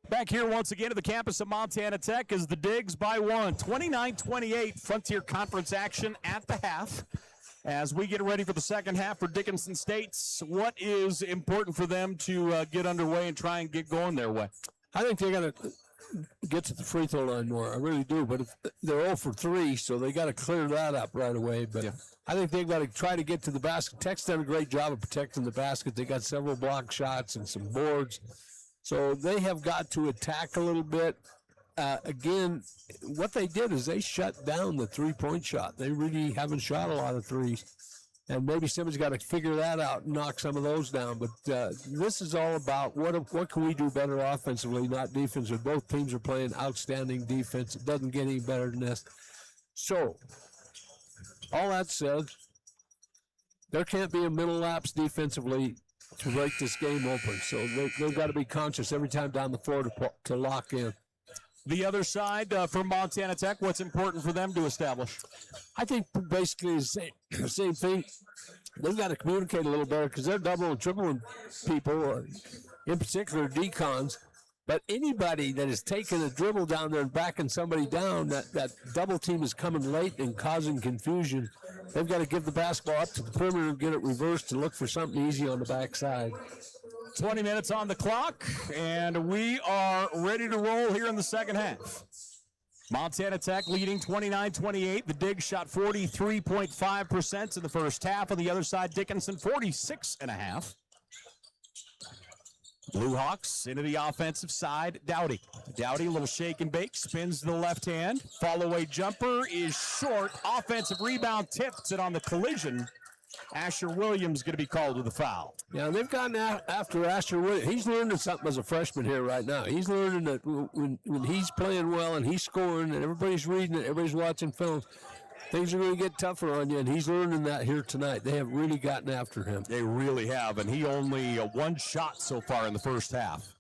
Back here once again at the campus of Montana Tech is the Digs by 1. 29-28 Frontier Conference action at the half. As we get ready for the second half for Dickinson State, what is important for them to get underway and try and get going their way? I think they got to get to the free throw line more. I really do. But if they're 0 for 3, so they got to clear that up right away. But I think they've got to try to get to the basket. Tech's done a great job of protecting the basket. They got several block shots and some boards. So they have got to attack a little bit. Again, what they did is they shut down the three-point shot. They really haven't shot a lot of threes. And maybe somebody's got to figure that out and knock some of those down. But this is all about what can we do better offensively, not defensively. Both teams are playing outstanding defense. It doesn't get any better than this. So, all that said, there can't be a middle lapse defensively to break this game open. So they've got to be conscious every time down the floor to lock in. The other side for Montana Tech, what's important for them to establish? I think basically the same thing. They've got to communicate a little better because they're doubling and tripling people, in particular decons. But anybody that is taking a dribble down there and backing somebody down, that double team is coming late and causing confusion. They've got to give the basketball up to the perimeter and get it reversed and look for something easy on the backside. 20 minutes on the clock, and we are ready to roll here in the second half. Montana Tech leading 29-28. The Digs shot 43.5% in the first half. On the other side, Dickinson 46.5%. Blue Hawks into the offensive side. Dowdy, a little shake and bake, spins to the left hand. Follow-away jumper is short. Offensive rebound tips it on the collision. Asher Williams going to be called with a foul. Yeah, they've gotten after Asher Williams. He's learning something as a freshman here right now. He's learning that when he's playing well and he's scoring and everybody's reading it, everybody's watching film, things are going to get tougher on you, and he's learning that here tonight. They have really gotten after him. They really have, and he only one shot so far in the first half.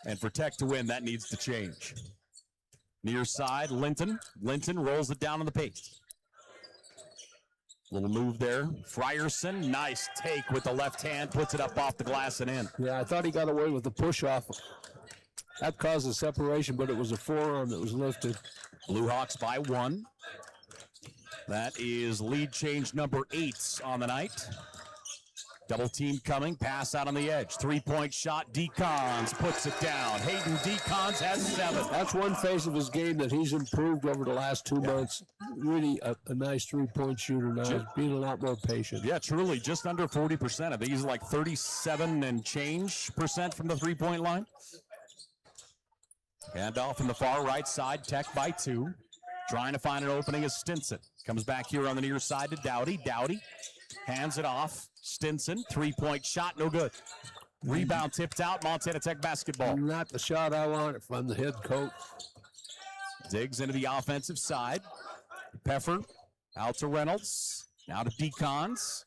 And for Tech to win, that needs to change. Near side, Linton. Linton rolls it down on the paint. Little move there. Frierson, nice take with the left hand, puts it up off the glass and in. Yeah, I thought he got away with the push-off. That caused a separation, but it was a forearm that was lifted. Blue Hawks by 1. That is lead change number 8 on the night. Double team coming, pass out on the edge. 3-point shot, Decons puts it down. Hayden Decons has 7. That's one phase of his game that he's improved over the last 2 months. Really a nice 3-point shooter now. He's being a lot more patient. Yeah, truly, just under 40%. I think he's like 37 and change percent from the 3-point line. And off in the far right side, Tech by 2. Trying to find an opening is Stinson. Comes back here on the near side to Dowdy. Dowdy hands it off. Stinson, 3-point shot, no good. Rebound tipped out, Montana Tech basketball. Not the shot I want if I'm the head coach. Diggs into the offensive side. Peffer out to Reynolds. Now to Decons.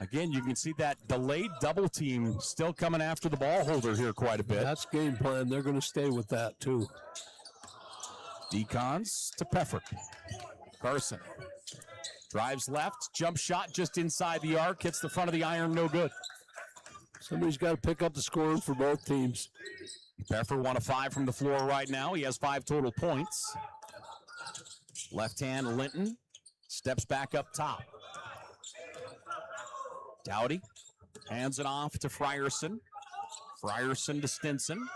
Again, you can see that delayed double team still coming after the ball holder here quite a bit. That's game plan. They're going to stay with that, too. Decons to Peffer. Carson drives left, jump shot just inside the arc, hits the front of the iron, no good. Somebody's got to pick up the scoring for both teams. Peffer 1 of 5 from the floor right now. He has 5 total points. Left hand, Linton steps back up top. Dowdy hands it off to Frierson. Frierson to Stinson.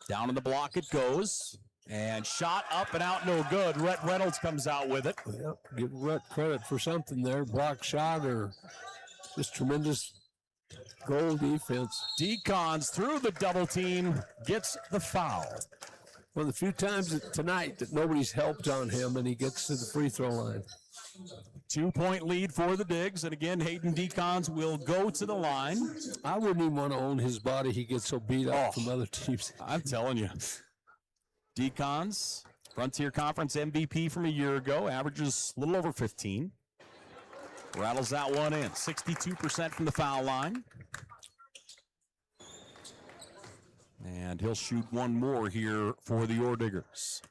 Down in the block it goes. And shot up and out, no good. Rhett Reynolds comes out with it. Yep. Give Rhett credit for something there. Block shot or just tremendous goal defense. Decons through the double team, gets the foul. One of the few times tonight that nobody's helped on him and he gets to the free throw line. 2-point lead for the Digs. And again, Hayden Decons will go to the line. I wouldn't even want to own his body. He gets so beat up from other teams. I'm telling you. Decons, Frontier Conference MVP from a year ago, averages a little over 15. Rattles that one in. 62% from the foul line. And he'll shoot one more here for the Orediggers.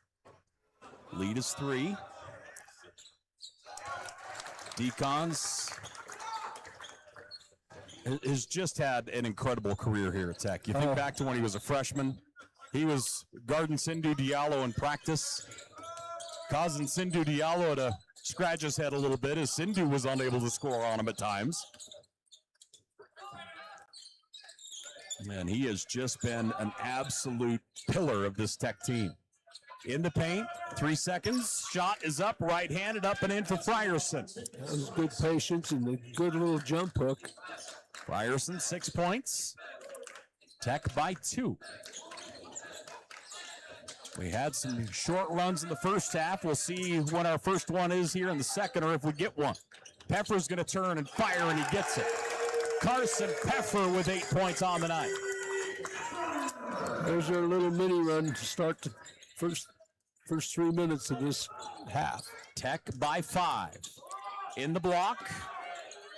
Lead is 3. Decons has just had an incredible career here at Tech. You think back to when he was a freshman. He was guarding Sindhu Diallo in practice, causing Sindhu Diallo to scratch his head a little bit as Sindhu was unable to score on him at times. And he has just been an absolute pillar of this Tech team. In the paint, 3 seconds, shot is up, right-handed, up and in for Frierson. That was good patience and a good little jump hook. Frierson, 6 points. Tech by 2. We had some short runs in the first half. We'll see what our first one is here in the second, or if we get one. Peffer's going to turn and fire, and he gets it. Carson Peffer with 8 points on the night. There's our little mini run to start the first 3 minutes of this half. Tech by 5. In the block.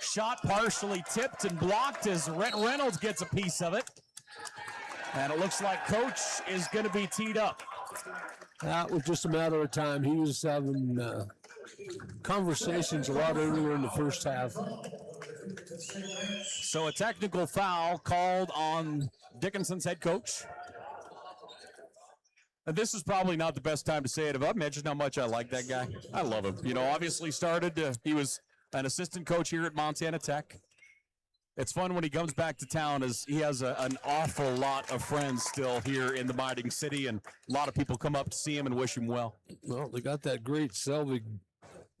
Shot partially tipped and blocked as Rhett Reynolds gets a piece of it. And it looks like Coach is going to be teed up. That was just a matter of time. He was having conversations a lot earlier in the first half. So a technical foul called on Dickinson's head coach. And this is probably not the best time to say it. I've mentioned how much I like that guy. I love him. You know, obviously he was an assistant coach here at Montana Tech. It's fun when he comes back to town as he has an awful lot of friends still here in the mighty city, and a lot of people come up to see him and wish him well. Well, they got that great Selvig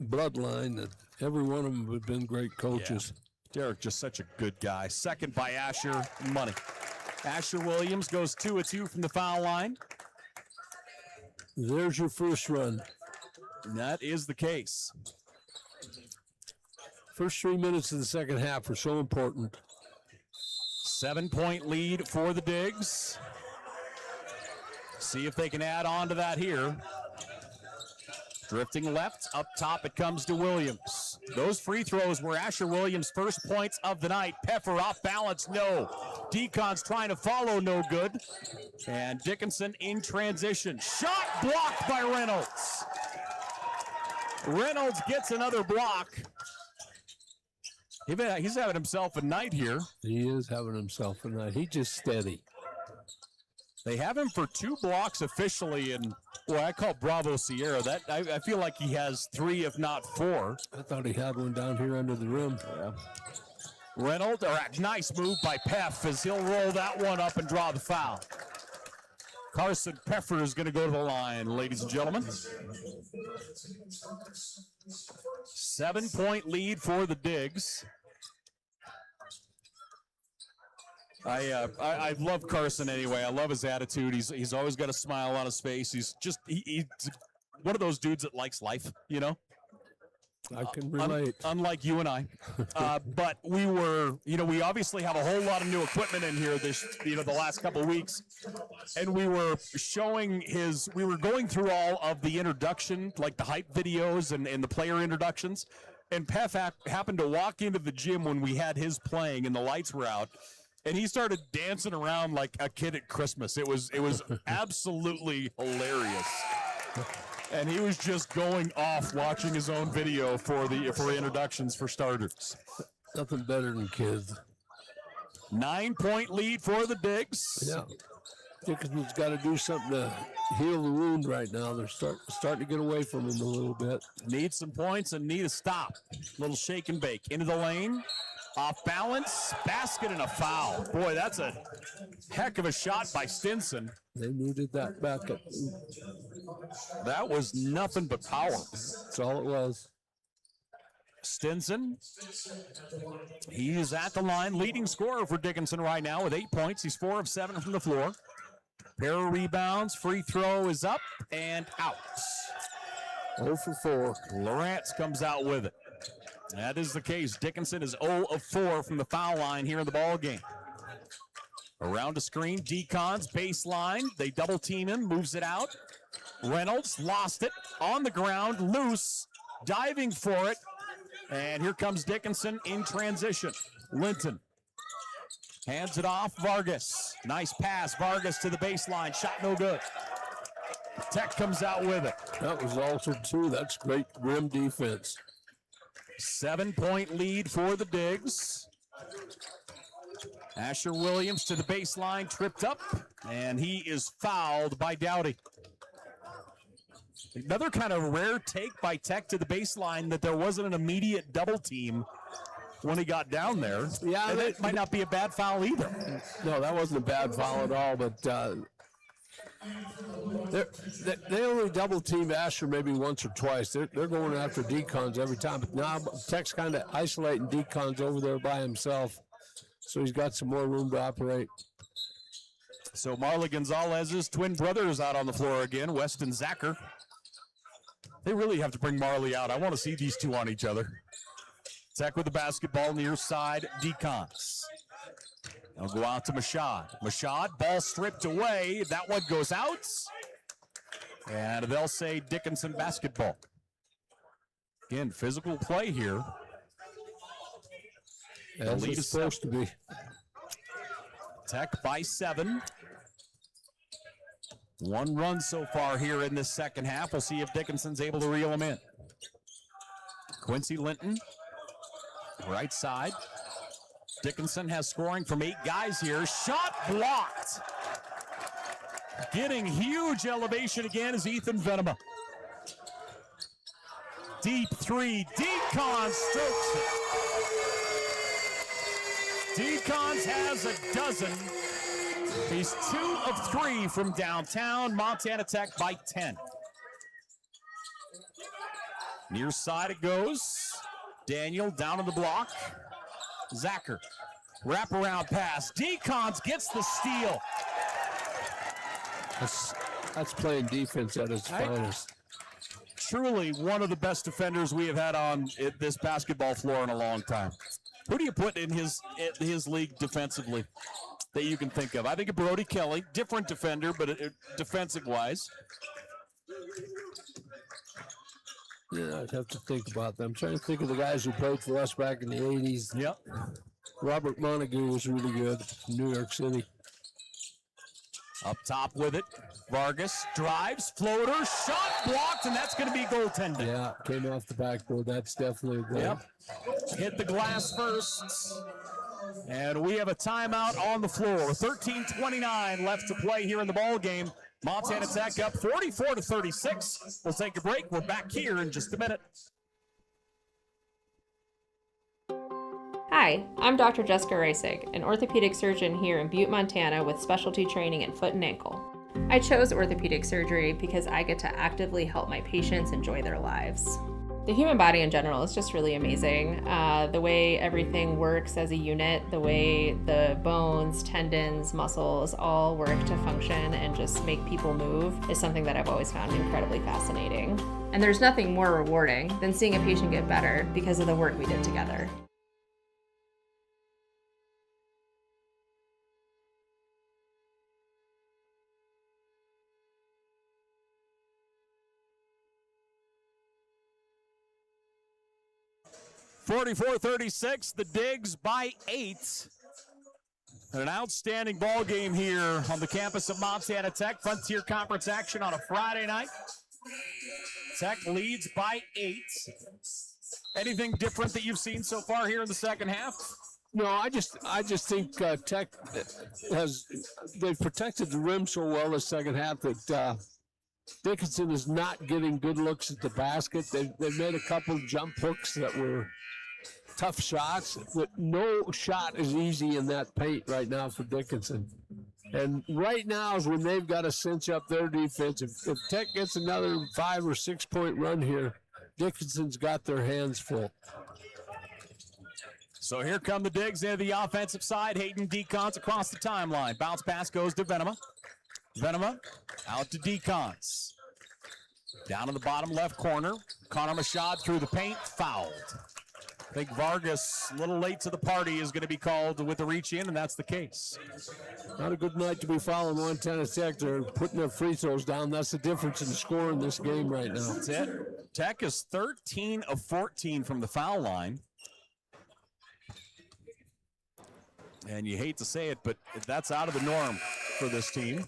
bloodline that every one of them have been great coaches. Yeah. Derek, just such a good guy. Second by Asher, money. Asher Williams goes 2 of 2 from the foul line. There's your first run. And that is the case. First 3 minutes of the second half are so important. 7-point lead for the Digs. See if they can add on to that here. Drifting left, up top it comes to Williams. Those free throws were Asher Williams' first points of the night. Peffer off balance, no. Decon's trying to follow, no good. And Dickinson in transition. Shot blocked by Reynolds. Reynolds gets another block. He's having himself a night here. He is having himself a night. He's just steady. They have him for 2 blocks officially, and well, I call Bravo Sierra. That I feel like he has 3, if not 4. I thought he had one down here under the rim. Yeah. Reynolds, or a nice move by Peff as he'll roll that one up and draw the foul. Carson Peffer is going to go to the line, ladies and gentlemen. 7-point lead for the Digs. I love Carson anyway. I love his attitude. He's always got a smile on his face. He's one of those dudes that likes life, you know. I can relate. Unlike you and I. But we obviously have a whole lot of new equipment in here the last couple of weeks. And we were going through all of the introduction, like the hype videos and the player introductions. And Pef happened to walk into the gym when we had his playing and the lights were out. And he started dancing around like a kid at Christmas. It was absolutely hilarious. And he was just going off watching his own video for introductions for starters. Nothing better than kids. 9-point lead for the Digs. Yeah. Dickinson's got to do something to heal the wound right now. They're starting to get away from him a little bit. Need some points and need a stop. Little shake and bake. Into the lane. Off balance. Basket and a foul. Boy, that's a heck of a shot by Stinson. They needed that backup. That was nothing but power. That's all it was. Stinson, he is at the line, leading scorer for Dickinson right now with 8 points. He's 4 of 7 from the floor. Pair of rebounds, free throw is up and out. 0 for 4. Lawrence comes out with it. That is the case. Dickinson is 0 of 4 from the foul line here in the ball game. Around a screen, Decon's baseline. They double team him, moves it out. Reynolds lost it on the ground, loose, diving for it. And here comes Dickinson in transition. Linton hands it off. Vargas. Nice pass. Vargas to the baseline. Shot no good. Tech comes out with it. That was altered too. That's great rim defense. 7-point lead for the Digs. Asher Williams to the baseline, tripped up, and he is fouled by Dowdy. Another kind of rare take by Tech to the baseline that there wasn't an immediate double team when he got down there. Yeah, and that might not be a bad foul either. No, that wasn't a bad foul at all, but they only double team Asher maybe once or twice. They're going after Decon's every time, but now Tech's kind of isolating Decon's over there by himself, so he's got some more room to operate. So Marley Gonzalez's twin brother is out on the floor again, Weston Zacher. They really have to bring Marley out. I want to see these two on each other. Tech with the basketball near side, Decons. They'll go out to Mashad. Mashad, ball stripped away. That one goes out. And they'll say Dickinson basketball. Again, physical play here. As it's supposed to be. Tech by 7. 1 run so far here in this second half. We'll see if Dickinson's able to reel him in. Quincy Linton, right side. Dickinson has scoring from 8 guys here. Shot blocked. Getting huge elevation again is Ethan Venema. Deep 3. Decon strokes it. Decons has a dozen. He's 2 of 3 from downtown. Montana Tech by 10. Near side it goes. Daniel down on the block. Zacher. Wraparound pass. Decons gets the steal. That's playing defense at its finest. Truly one of the best defenders we have had on this basketball floor in a long time. Who do you put in his league defensively that you can think of? I think of Brody Kelly, different defender, but defensive-wise. Yeah, I'd have to think about them. I'm trying to think of the guys who played for us back in the 80s. Yep. Robert Montague was really good from New York City. Up top with it. Vargas drives, floater, shot blocked, and that's going to be goaltending. Yeah, came off the backboard. That's definitely a goal. Yep. Hit the glass first. And we have a timeout on the floor. 13:29 left to play here in the ball game. Montana Tech up 44-36. We'll take a break. We're back here in just a minute. Hi, I'm Dr. Jessica Reisig, an orthopedic surgeon here in Butte, Montana with specialty training in foot and ankle. I chose orthopedic surgery because I get to actively help my patients enjoy their lives. The human body in general is just really amazing. The way everything works as a unit, the way the bones, tendons, muscles all work to function and just make people move is something that I've always found incredibly fascinating. And there's nothing more rewarding than seeing a patient get better because of the work we did together. (44-36), the Digs by 8. And an outstanding ball game here on the campus of Montana Tech. Frontier Conference action on a Friday night. Tech leads by 8. Anything different that you've seen so far here in the second half? No, I just think Tech they've protected the rim so well the second half that Dickinson is not getting good looks at the basket. They've made a couple of jump hooks that were tough shots, but no shot is easy in that paint right now for Dickinson. And right now is when they've got to cinch up their defense. If Tech gets another 5 or 6 point run here, Dickinson's got their hands full. So here come the Digs into the offensive side. Hayden Decons across the timeline. Bounce pass goes to Venema. Venema out to Decons. Down in the bottom left corner. Connor Machad through the paint, fouled. I think Vargas, a little late to the party, is going to be called with the reach in, and that's the case. Not a good night to be following Montana Tech. They're putting their free throws down. That's the difference in the score in this game right now. That's it. Tech is 13 of 14 from the foul line. And you hate to say it, but that's out of the norm for this team.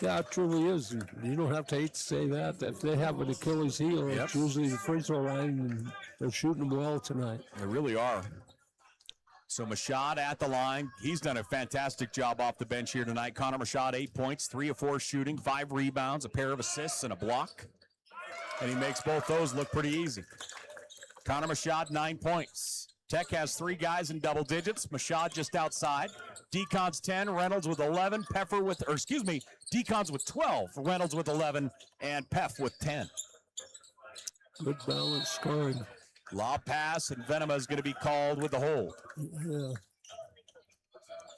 Yeah, it truly is. You don't have to hate to say that. If they have an Achilles heel, it's usually the free throw line, and they're shooting them well tonight. They really are. So Machad at the line. He's done a fantastic job off the bench here tonight. Connor Machad, 8 points, 3 of 4 shooting, 5 rebounds, a pair of assists, and a block. And he makes both those look pretty easy. Connor Machad, 9 points. Tech has 3 guys in double digits. Machad just outside. Decons 10, Reynolds with 11, Decons with 12, Reynolds with 11, and Peff with 10. Good balance scoring. Lob pass, and Venema is going to be called with the hold. Yeah.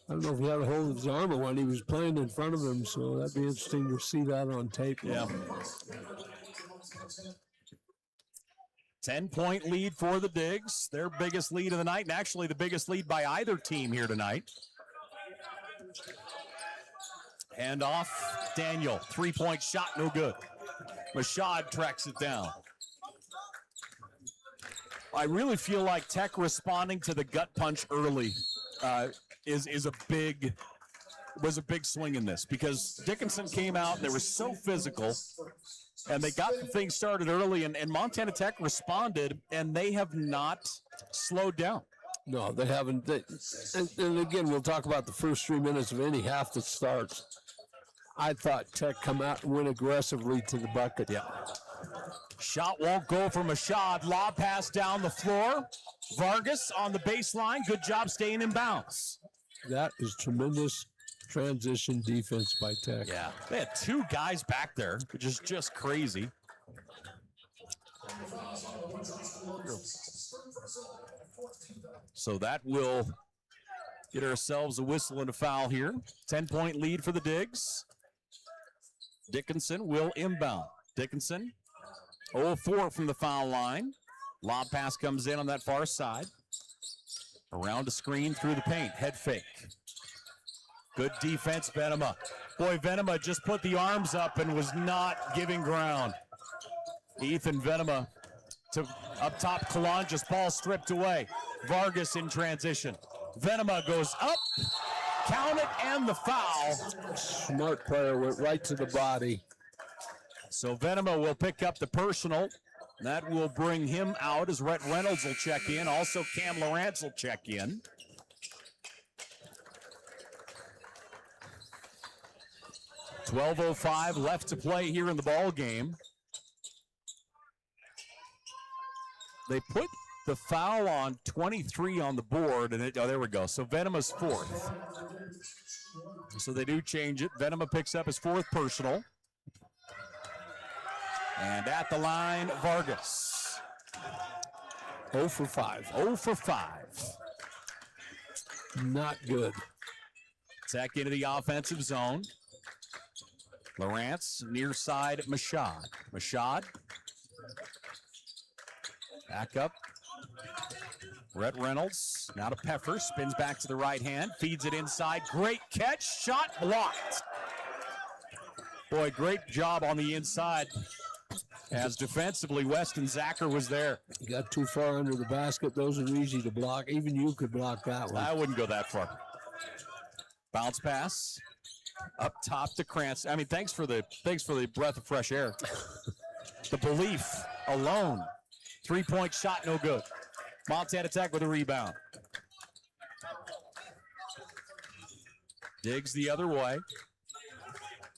I don't know if he had a hold of his arm or when he was playing in front of him, so that'd be interesting to see that on tape. Yeah. 10-point lead for the Digs, their biggest lead of the night, and actually the biggest lead by either team here tonight. Hand off, Daniel, 3-point shot, no good. Machad tracks it down. I really feel like Tech responding to the gut punch early was a big swing in this, because Dickinson came out and they were so physical, and they got things started early, and Montana Tech responded, and they have not slowed down. No, they haven't. And again, we'll talk about the first 3 minutes of any half that starts. I thought Tech come out and went aggressively to the bucket. Yeah. Shot won't go for Machad. Lob pass down the floor. Vargas on the baseline. Good job staying in bounds. That is tremendous transition defense by Tech. Yeah, they had 2 guys back there, which is just crazy. So that will get ourselves a whistle and a foul here. 10-point lead for the Digs. Dickinson will inbound. Dickinson 0-4 from the foul line. Lob pass comes in on that far side. Around a screen through the paint. Head fake. Good defense, Venema. Boy, Venema just put the arms up and was not giving ground. Ethan Venema to up top. Kalanjas, ball stripped away. Vargas in transition. Venema goes up. Count it and the foul. Smart player, went right to the body. So Venema will pick up the personal. That will bring him out as Rhett Reynolds will check in. Also Cam Lawrence will check in. .12:05 left to play here in the ball game. They put the foul on 23 on the board, and there we go. So Venema's fourth. So they do change it. Venema picks up his fourth personal. And at the line, Vargas. 0 for 5. 0 for 5. Not good. Tech into the offensive zone. Lawrence, near side, Mashad. Mashad. Back up. Rhett Reynolds, now to Peffer, spins back to the right hand, feeds it inside. Great catch, shot blocked. Boy, great job on the inside. As defensively, Weston Zacher was there. You got too far under the basket. Those are easy to block. Even you could block that one. I wouldn't go that far. Bounce pass up top to Krantz. I mean, thanks for the breath of fresh air. The belief alone. 3-point shot, no good. Montana Tech with a rebound. Diggs the other way.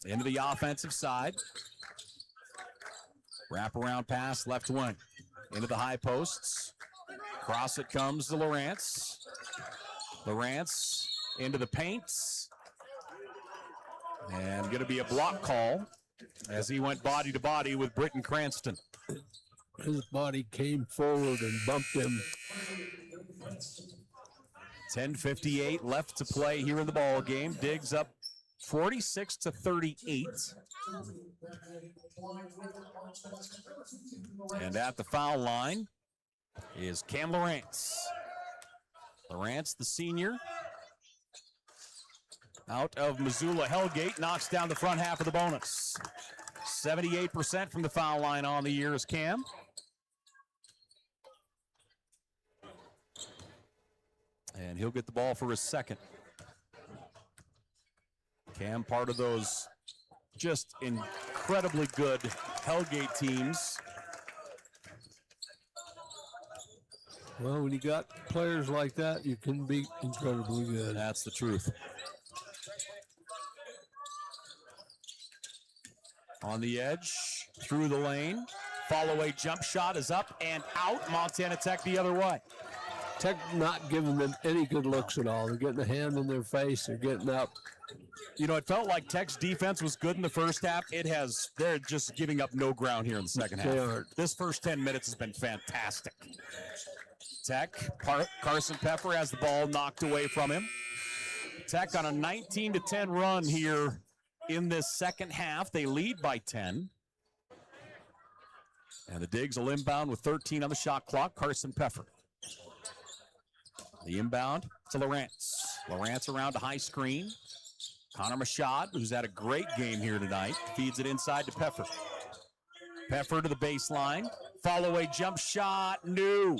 Into the offensive side. Wraparound pass, left wing. Into the high posts. Cross it comes to Lawrence. Lawrence into the paints. And going to be a block call as he went body to body with Britton Cranston. His body came forward and bumped him. 10:58 left to play here in the ball game. Diggs up 46-38. And at the foul line is Cam Lawrence. Lawrence, the senior, out of Missoula Hellgate, knocks down the front half of the bonus. 78% from the foul line on the year is Cam. And he'll get the ball for his second. Cam, part of those just incredibly good Hellgate teams. Well, when you got players like that, you can be incredibly good. That's the truth. On the edge, through the lane. Follow-away jump shot is up and out. Montana Tech the other way. Tech not giving them any good looks at all. They're getting a hand in their face. They're getting up. You know, it felt like Tech's defense was good in the first half. They're just giving up no ground here in the second half. They aren't. This first 10 minutes has been fantastic. Tech, Carson Peffer has the ball knocked away from him. Tech on a 19-10 run here in this second half. They lead by 10. And the Diggs will inbound with 13 on the shot clock. Carson Peffer. The inbound to Lawrence. Lawrence around to high screen. Connor Mashad, who's had a great game here tonight, feeds it inside to Peffer. Peffer to the baseline. Follow-away jump shot, no.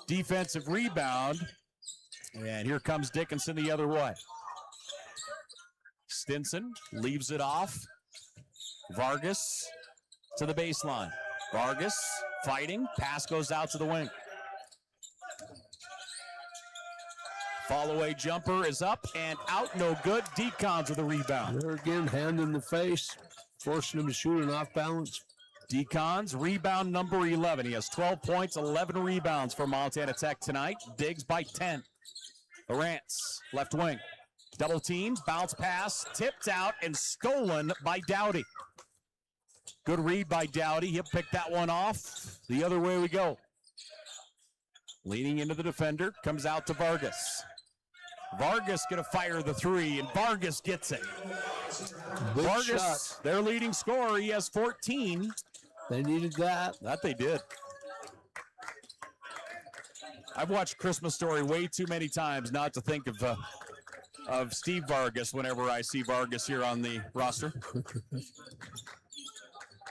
Defensive rebound. And here comes Dickinson the other way. Stinson leaves it off. Vargas to the baseline. Vargas fighting. Pass goes out to the wing. Follow-away jumper is up and out, no good. Decons with a rebound. There again, hand in the face, forcing him to shoot an off balance. Decons, rebound number 11. He has 12 points, 11 rebounds for Montana Tech tonight. Diggs by 10. Lawrence, left wing. Double team, bounce pass, tipped out and stolen by Dowdy. Good read by Dowdy. He'll pick that one off. The other way we go. Leaning into the defender, comes out to Vargas. Vargas gonna fire the three, and Vargas gets it. Big Vargas, shot. their leading scorer, he has 14. They needed that. That they did. I've watched Christmas Story way too many times not to think of Steve Vargas whenever I see Vargas here on the roster.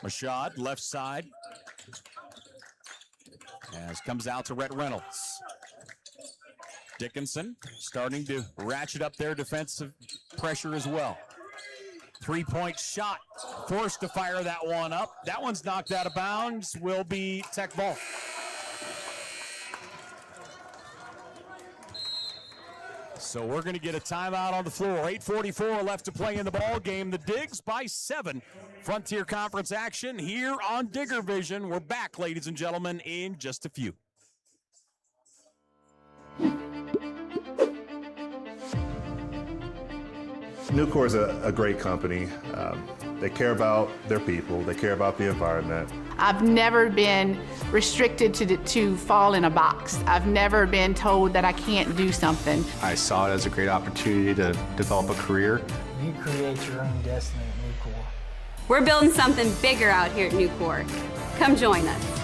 Mashad, left side. As comes out to Rhett Reynolds. Dickinson starting to ratchet up their defensive pressure as well. 3-point shot, forced to fire that one up. That one's knocked out of bounds, will be Tech ball. So we're going to get a timeout on the floor. 8:44 left to play in the ball game. The Diggs by 7. Frontier Conference action here on Digger Vision. We're back, ladies and gentlemen, in just a few. Nucor is a great company. They care about their people. They care about the environment. I've never been restricted to fall in a box. I've never been told that I can't do something. I saw it as a great opportunity to develop a career. You create your own destiny at Nucor. We're building something bigger out here at Nucor. Come join us.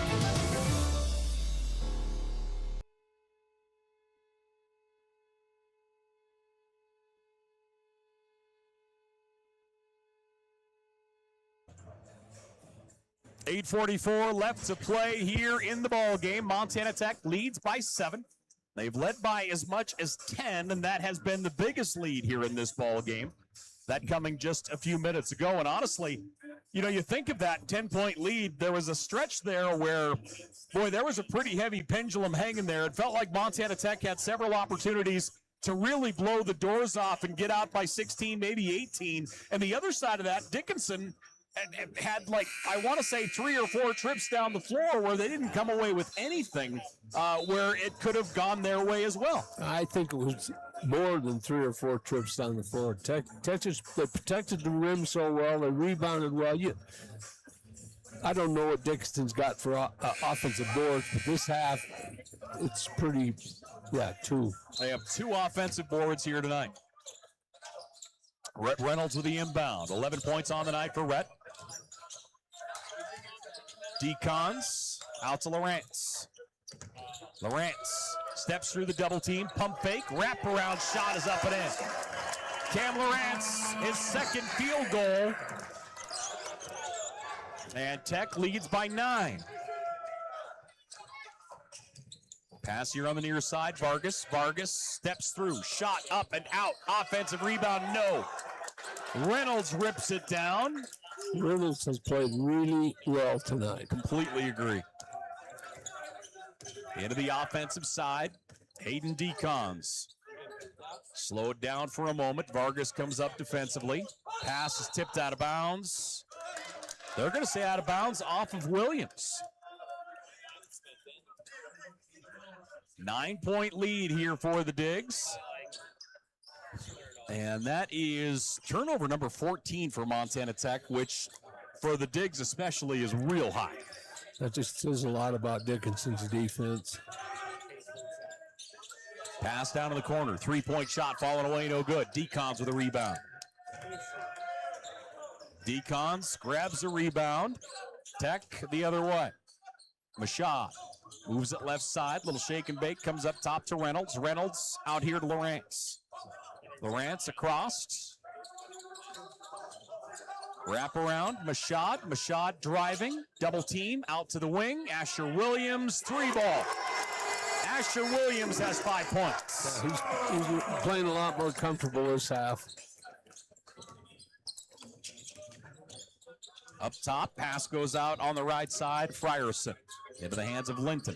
.844 left to play here in the ball game. Montana Tech leads by 7. They've led by as much as 10, and that has been the biggest lead here in this ball game. That coming just a few minutes ago. And honestly, you know, you think of that 10-point lead, there was a stretch there where, boy, there was a pretty heavy pendulum hanging there. It felt like Montana Tech had several opportunities to really blow the doors off and get out by 16, maybe 18. And the other side of that, Dickinson had, like, I want to say 3 or 4 trips down the floor where they didn't come away with anything where it could have gone their way as well. I think it was more than 3 or 4 trips down the floor. Texas, they protected the rim so well, they rebounded well. I don't know what Dickinson's got for offensive boards, but this half, it's pretty, 2. They have 2 offensive boards here tonight. Rhett Reynolds with the inbound. 11 points on the night for Rhett. Decons out to Lawrence. Lawrence steps through the double team, pump fake, wraparound shot is up and in. Cam Lawrence, his second field goal. And Tech leads by 9. Pass here on the near side, Vargas. Vargas steps through, shot up and out. Offensive rebound, no. Reynolds rips it down. Reynolds has played really well tonight. Completely agree. Into the offensive side, Hayden Decons. Slowed down for a moment. Vargas comes up defensively. Pass is tipped out of bounds. They're going to say out of bounds off of Williams. 9-point lead here for the Digs. And that is turnover number 14 for Montana Tech, which for the Digs especially is real high. That just says a lot about Dickinson's defense. Pass down to the corner. 3-point shot falling away, no good. Decons with a rebound. Decons grabs the rebound. Tech the other way. Mashad moves it left side. Little shake and bake. Comes up top to Reynolds. Reynolds out here to Lawrence. Lawrence across. Wrap around. Mashad. Mashad driving. Double team out to the wing. Asher Williams. 3-ball. Asher Williams has 5 points. He's playing a lot more comfortable this half. Up top, pass goes out on the right side. Frierson into the hands of Linton.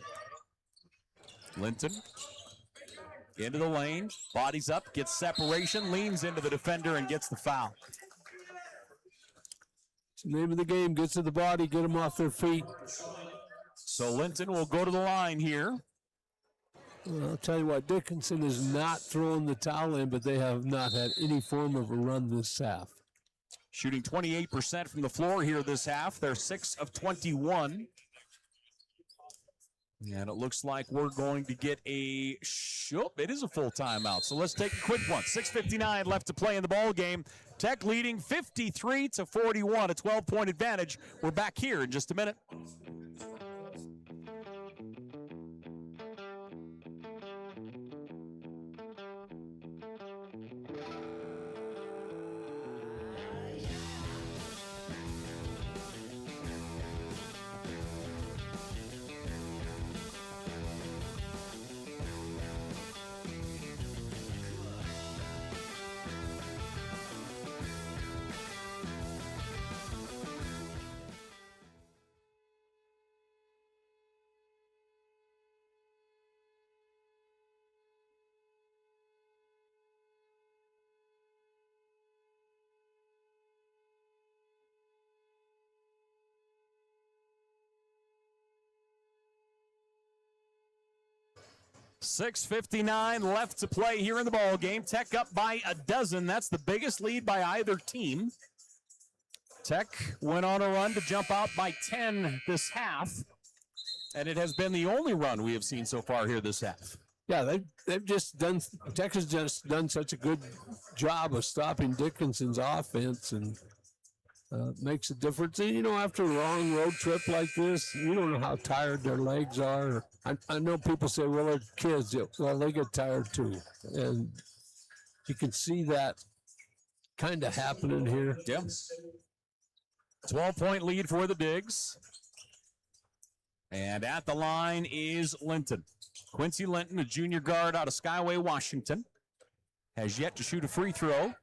Linton into the lane, bodies up, gets separation, leans into the defender and gets the foul. It's the name of the game, gets to the body, get them off their feet. So Linton will go to the line here. Well, I'll tell you what, Dickinson is not throwing the towel in, but they have not had any form of a run this half. Shooting 28% from the floor here this half. They're 6 of 21. And it looks like we're going to get a it is a full timeout. So let's take a quick one. 6:59 left to play in the ball game. Tech leading 53-41, a 12-point advantage. We're back here in just a minute. 6:59 left to play here in the ball game. Tech up by a dozen. That's the biggest lead by either team. Tech went on a run to jump out by 10 this half, and it has been the only run we have seen so far here this half. Yeah, they've just done. Tech has just done such a good job of stopping Dickinson's offense, and makes a difference. And, after a long road trip like this, you don't know how tired their legs are. I know people say, well, they're kids. Well, they get tired too. And you can see that kind of happening here. Yeah. 12-point lead for the Digs. And at the line is Linton. Quincy Linton, a junior guard out of Skyway, Washington, has yet to shoot a free throw.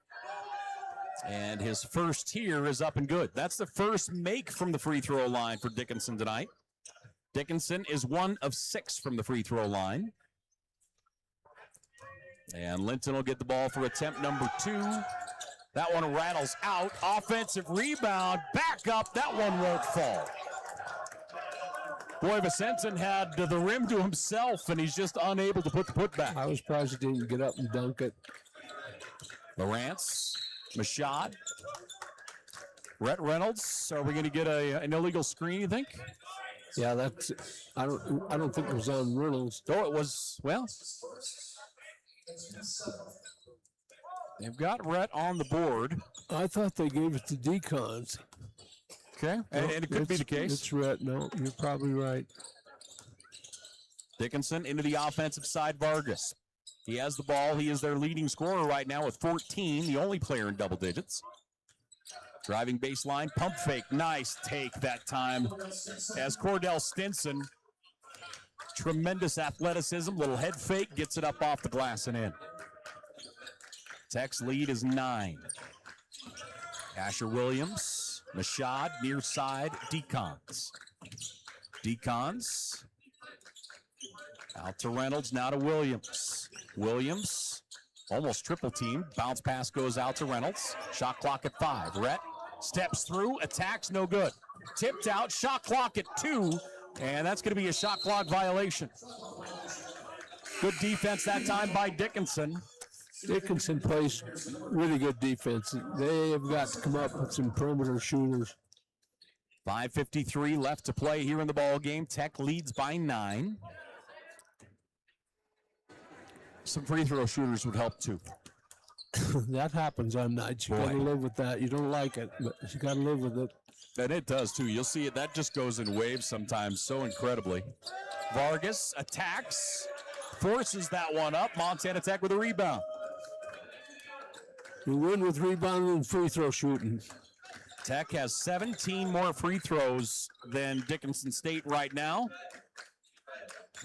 And his first here is up and good. That's the first make from the free throw line for Dickinson tonight. Dickinson is 1 of 6 from the free throw line. And Linton will get the ball for attempt number 2. That one rattles out. Offensive rebound. Back up. That one won't fall. Boy, Vicenton had the rim to himself, and he's just unable to put the putback. I was surprised he didn't get up and dunk it. Lawrence. Mashad. Rhett Reynolds. Are we going to get an illegal screen, you think? Yeah, that's. I don't think it was on Reynolds. Oh, it was. Well, they've got Rhett on the board. I thought they gave it to Decons. Okay, and it could be the case. It's Rhett. No, you're probably right. Dickinson into the offensive side. Vargas. He has the ball. He is their leading scorer right now with 14, the only player in double digits. Driving baseline, pump fake. Nice take that time. As Cordell Stinson, tremendous athleticism, little head fake, gets it up off the glass and in. Tech's lead is 9. Asher Williams, Mashad, near side, Decons. Decons. Out to Reynolds, now to Williams. Williams, almost triple team. Bounce pass goes out to Reynolds. Shot clock at 5. Rhett steps through, attacks, no good. Tipped out, shot clock at 2, and that's going to be a shot clock violation. Good defense that time by Dickinson. Dickinson plays really good defense. They have got to come up with some perimeter shooters. 5:53 left to play here in the ball game. Tech leads by 9. Some free throw shooters would help too. That happens on nights. You got to live with that. You don't like it, but you got to live with it. And it does too. You'll see it. That just goes in waves sometimes, so incredibly. Vargas attacks, forces that one up. Montana Tech with a rebound. You win with rebounding and free throw shooting. Tech has 17 more free throws than Dickinson State right now.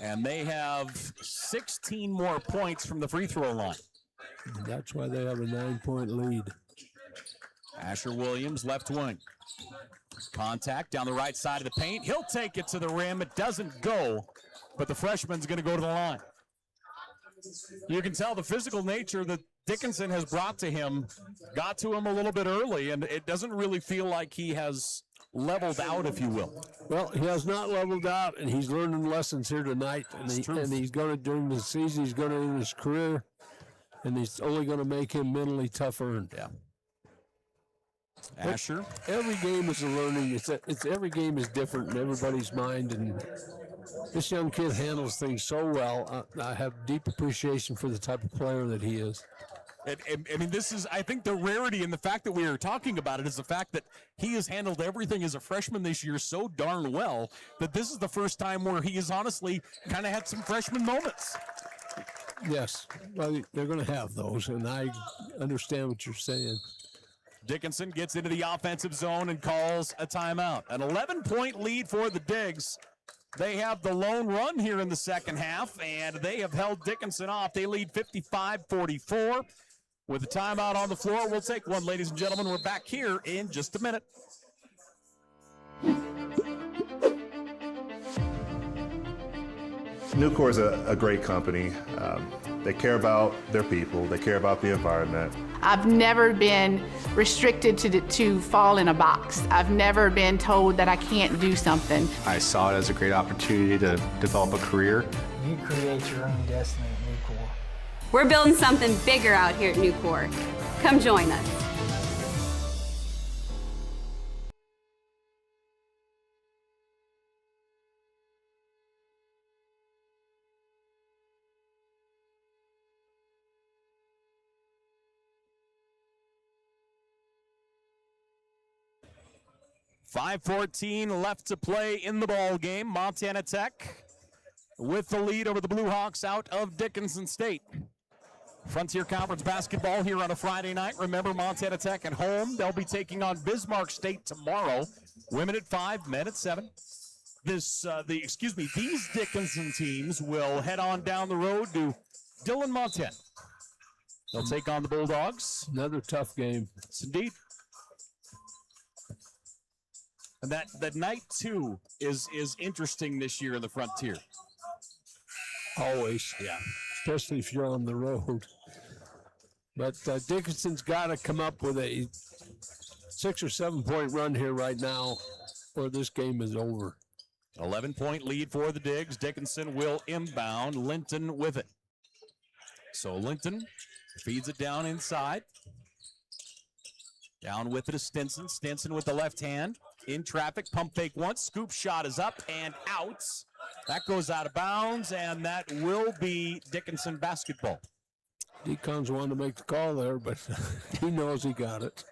And they have 16 more points from the free throw line. That's why they have a 9-point lead. Asher Williams, left wing. Contact down the right side of the paint. He'll take it to the rim. It doesn't go, but the freshman's going to go to the line. You can tell the physical nature that Dickinson has brought to him got to him a little bit early, and it doesn't really feel like he has leveled out, if you will. Well, he has not leveled out, and he's learning lessons here tonight. And he's going to, during the season, he's going to in his career, and he's only going to make him mentally tougher. Yeah. Asher. Every game is a learning. It's every game is different in everybody's mind, and this young kid handles things so well. I have deep appreciation for the type of player that he is. I mean, this is, I think, the rarity and the fact that we are talking about it is the fact that he has handled everything as a freshman this year so darn well that this is the first time where he has honestly kind of had some freshman moments. Yes, well, they're going to have those, and I understand what you're saying. Dickinson gets into the offensive zone and calls a timeout. An 11-point lead for the Digs. They have the lone run here in the second half, and they have held Dickinson off. They lead 55-44. With a timeout on the floor, we'll take one, ladies and gentlemen. We're back here in just a minute. Nucor is a great company. They care about their people. They care about the environment. I've never been restricted to fall in a box. I've never been told that I can't do something. I saw it as a great opportunity to develop a career. You create your own destiny at Nucor. We're building something bigger out here at Nucor. Come join us. .5:14 left to play in the ball game. Montana Tech with the lead over the Blue Hawks out of Dickinson State. Frontier Conference basketball here on a Friday night. Remember, Montana Tech at home. They'll be taking on Bismarck State tomorrow. Women at 5, men at 7. These Dickinson teams will head on down the road to Dillon, Montana. They'll take on the Bulldogs. Another tough game. Yes, indeed. And that night, too, is interesting this year in the Frontier. Always. Yeah. Especially if you're on the road. But Dickinson's got to come up with a 6 or 7 point run here right now, or this game is over. 11-point lead for the Digs. Dickinson will inbound. Linton with it. So Linton feeds it down inside. Down with it is Stinson. Stinson with the left hand. In traffic, pump fake once. Scoop shot is up and out. That goes out of bounds, and that will be Dickinson basketball. Deacons wanted to make the call there, but he knows he got it.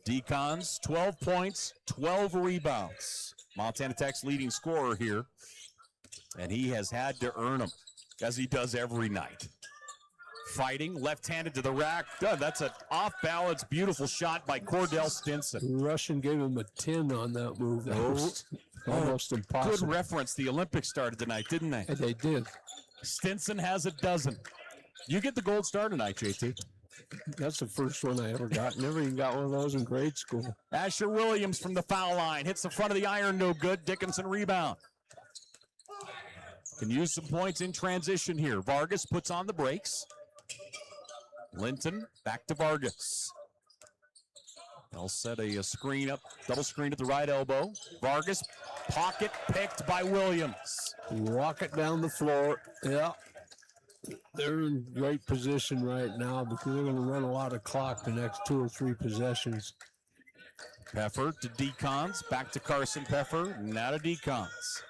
Deacons, 12 points, 12 rebounds. Montana Tech's leading scorer here, and he has had to earn them, as he does every night. Fighting, left-handed to the rack. That's an off-balance, beautiful shot by Cordell Stinson. The Russian gave him a 10 on that move. That was almost impossible. Good reference. The Olympics started tonight, didn't they? And they did. Stinson has a dozen. You get the gold star tonight, JT. That's the first one I ever got. Never even got one of those in grade school. Asher Williams from the foul line. Hits the front of the iron, no good. Dickinson rebound. Can use some points in transition here. Vargas puts on the brakes. Linton back to Vargas. They'll set a screen up, double screen at the right elbow. Vargas, pocket picked by Williams. Walk it down the floor. Yeah. They're in great position right now because they're going to run a lot of clock the next 2 or 3 possessions. Peffer to Deacons, back to Carson Peffer, now to Deacons.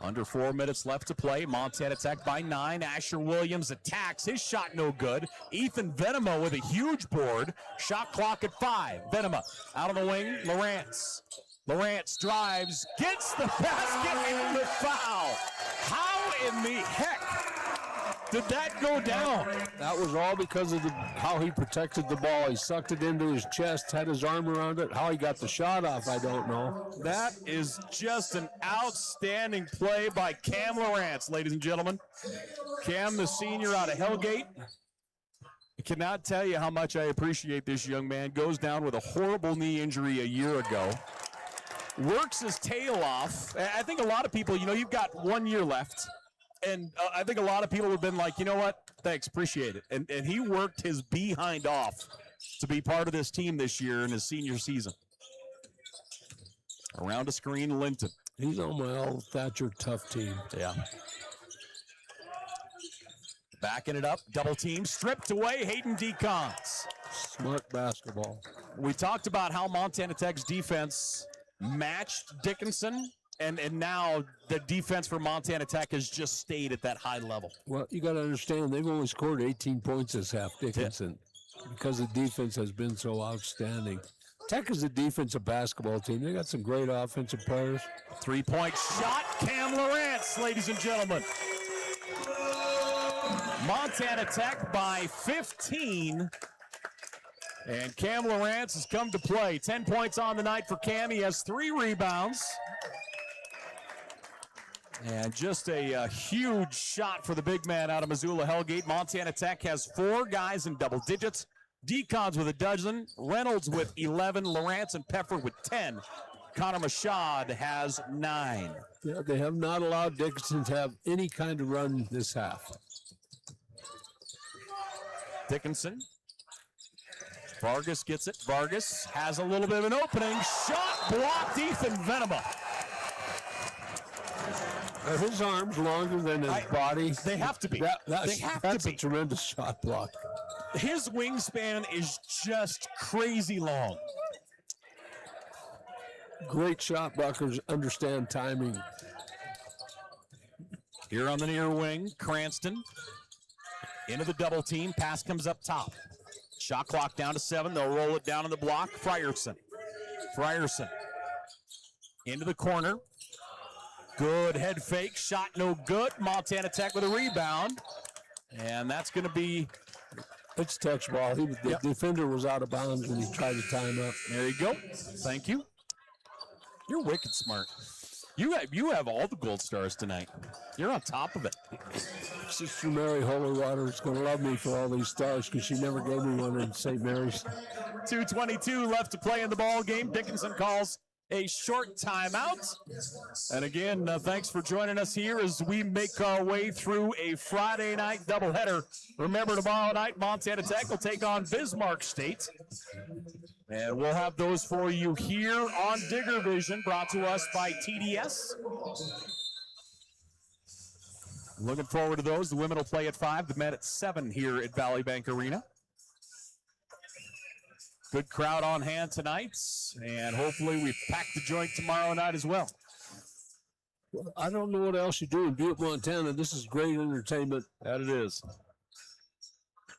Under 4 minutes left to play. Montana Tech by 9. Asher Williams attacks. His shot no good. Ethan Venema with a huge board. Shot clock at 5. Venema out on the wing. Lawrence drives, gets the basket and the foul. How in the heck did that go down? That was all because of how he protected the ball. He sucked it into his chest, had his arm around it. How he got the shot off, I don't know. That is just an outstanding play by Cam Lawrence, ladies and gentlemen. Cam, the senior out of Hellgate. I cannot tell you how much I appreciate this young man. Goes down with a horrible knee injury a year ago. Works his tail off. I think a lot of people, you've got 1 year left. And I think a lot of people have been like, you know what? Thanks, appreciate it. And he worked his behind off to be part of this team this year in his senior season. Around a screen, Linton. He's on my old Thatcher tough team. Yeah. Backing it up, double team, stripped away, Hayden Deacons. Smart basketball. We talked about how Montana Tech's defense matched Dickinson. And now the defense for Montana Tech has just stayed at that high level. Well, you got to understand, they've only scored 18 points this half, Dickinson, because the defense has been so outstanding. Tech is a defensive basketball team. They got some great offensive players. 3-point shot, Cam Lawrence, ladies and gentlemen. Montana Tech by 15. And Cam Lawrence has come to play. 10 points on the night for Cam. He has 3 rebounds. And just a huge shot for the big man out of Missoula Hellgate. Montana Tech has 4 guys in double digits. Deacons with a dozen. Reynolds with 11. Lawrence and Peffer with 10. Connor Machad has 9. Yeah, they have not allowed Dickinson to have any kind of run this half. Dickinson. Vargas gets it. Vargas has a little bit of an opening. Shot blocked, Ethan Venema. Are his arms longer than his body? They have to be. That's a tremendous shot block. His wingspan is just crazy long. Great shot blockers understand timing. Here on the near wing, Cranston into the double team. Pass comes up top. Shot clock down to 7. They'll roll it down in the block. Frierson into the corner. Good head fake. Shot no good. Montana Tech with a rebound. And that's going to be... It's touch ball. The defender was out of bounds when he tried to time up. There you go. Thank you. You're wicked smart. You have all the gold stars tonight. You're on top of it. Sister Mary Holywater is going to love me for all these stars because she never gave me one in St. Mary's. 2:22 left to play in the ball game. Dickinson calls a short timeout. And again, thanks for joining us here as we make our way through a Friday night doubleheader. Remember, tomorrow night, Montana Tech will take on Bismarck State. And we'll have those for you here on Digger Vision, brought to us by TDS. Looking forward to those. The women will play at 5, the men at 7 here at Valley Bank Arena. Good crowd on hand tonight, and hopefully we pack the joint tomorrow night as well. I don't know what else you do in Butte, Montana. This is great entertainment. That it is.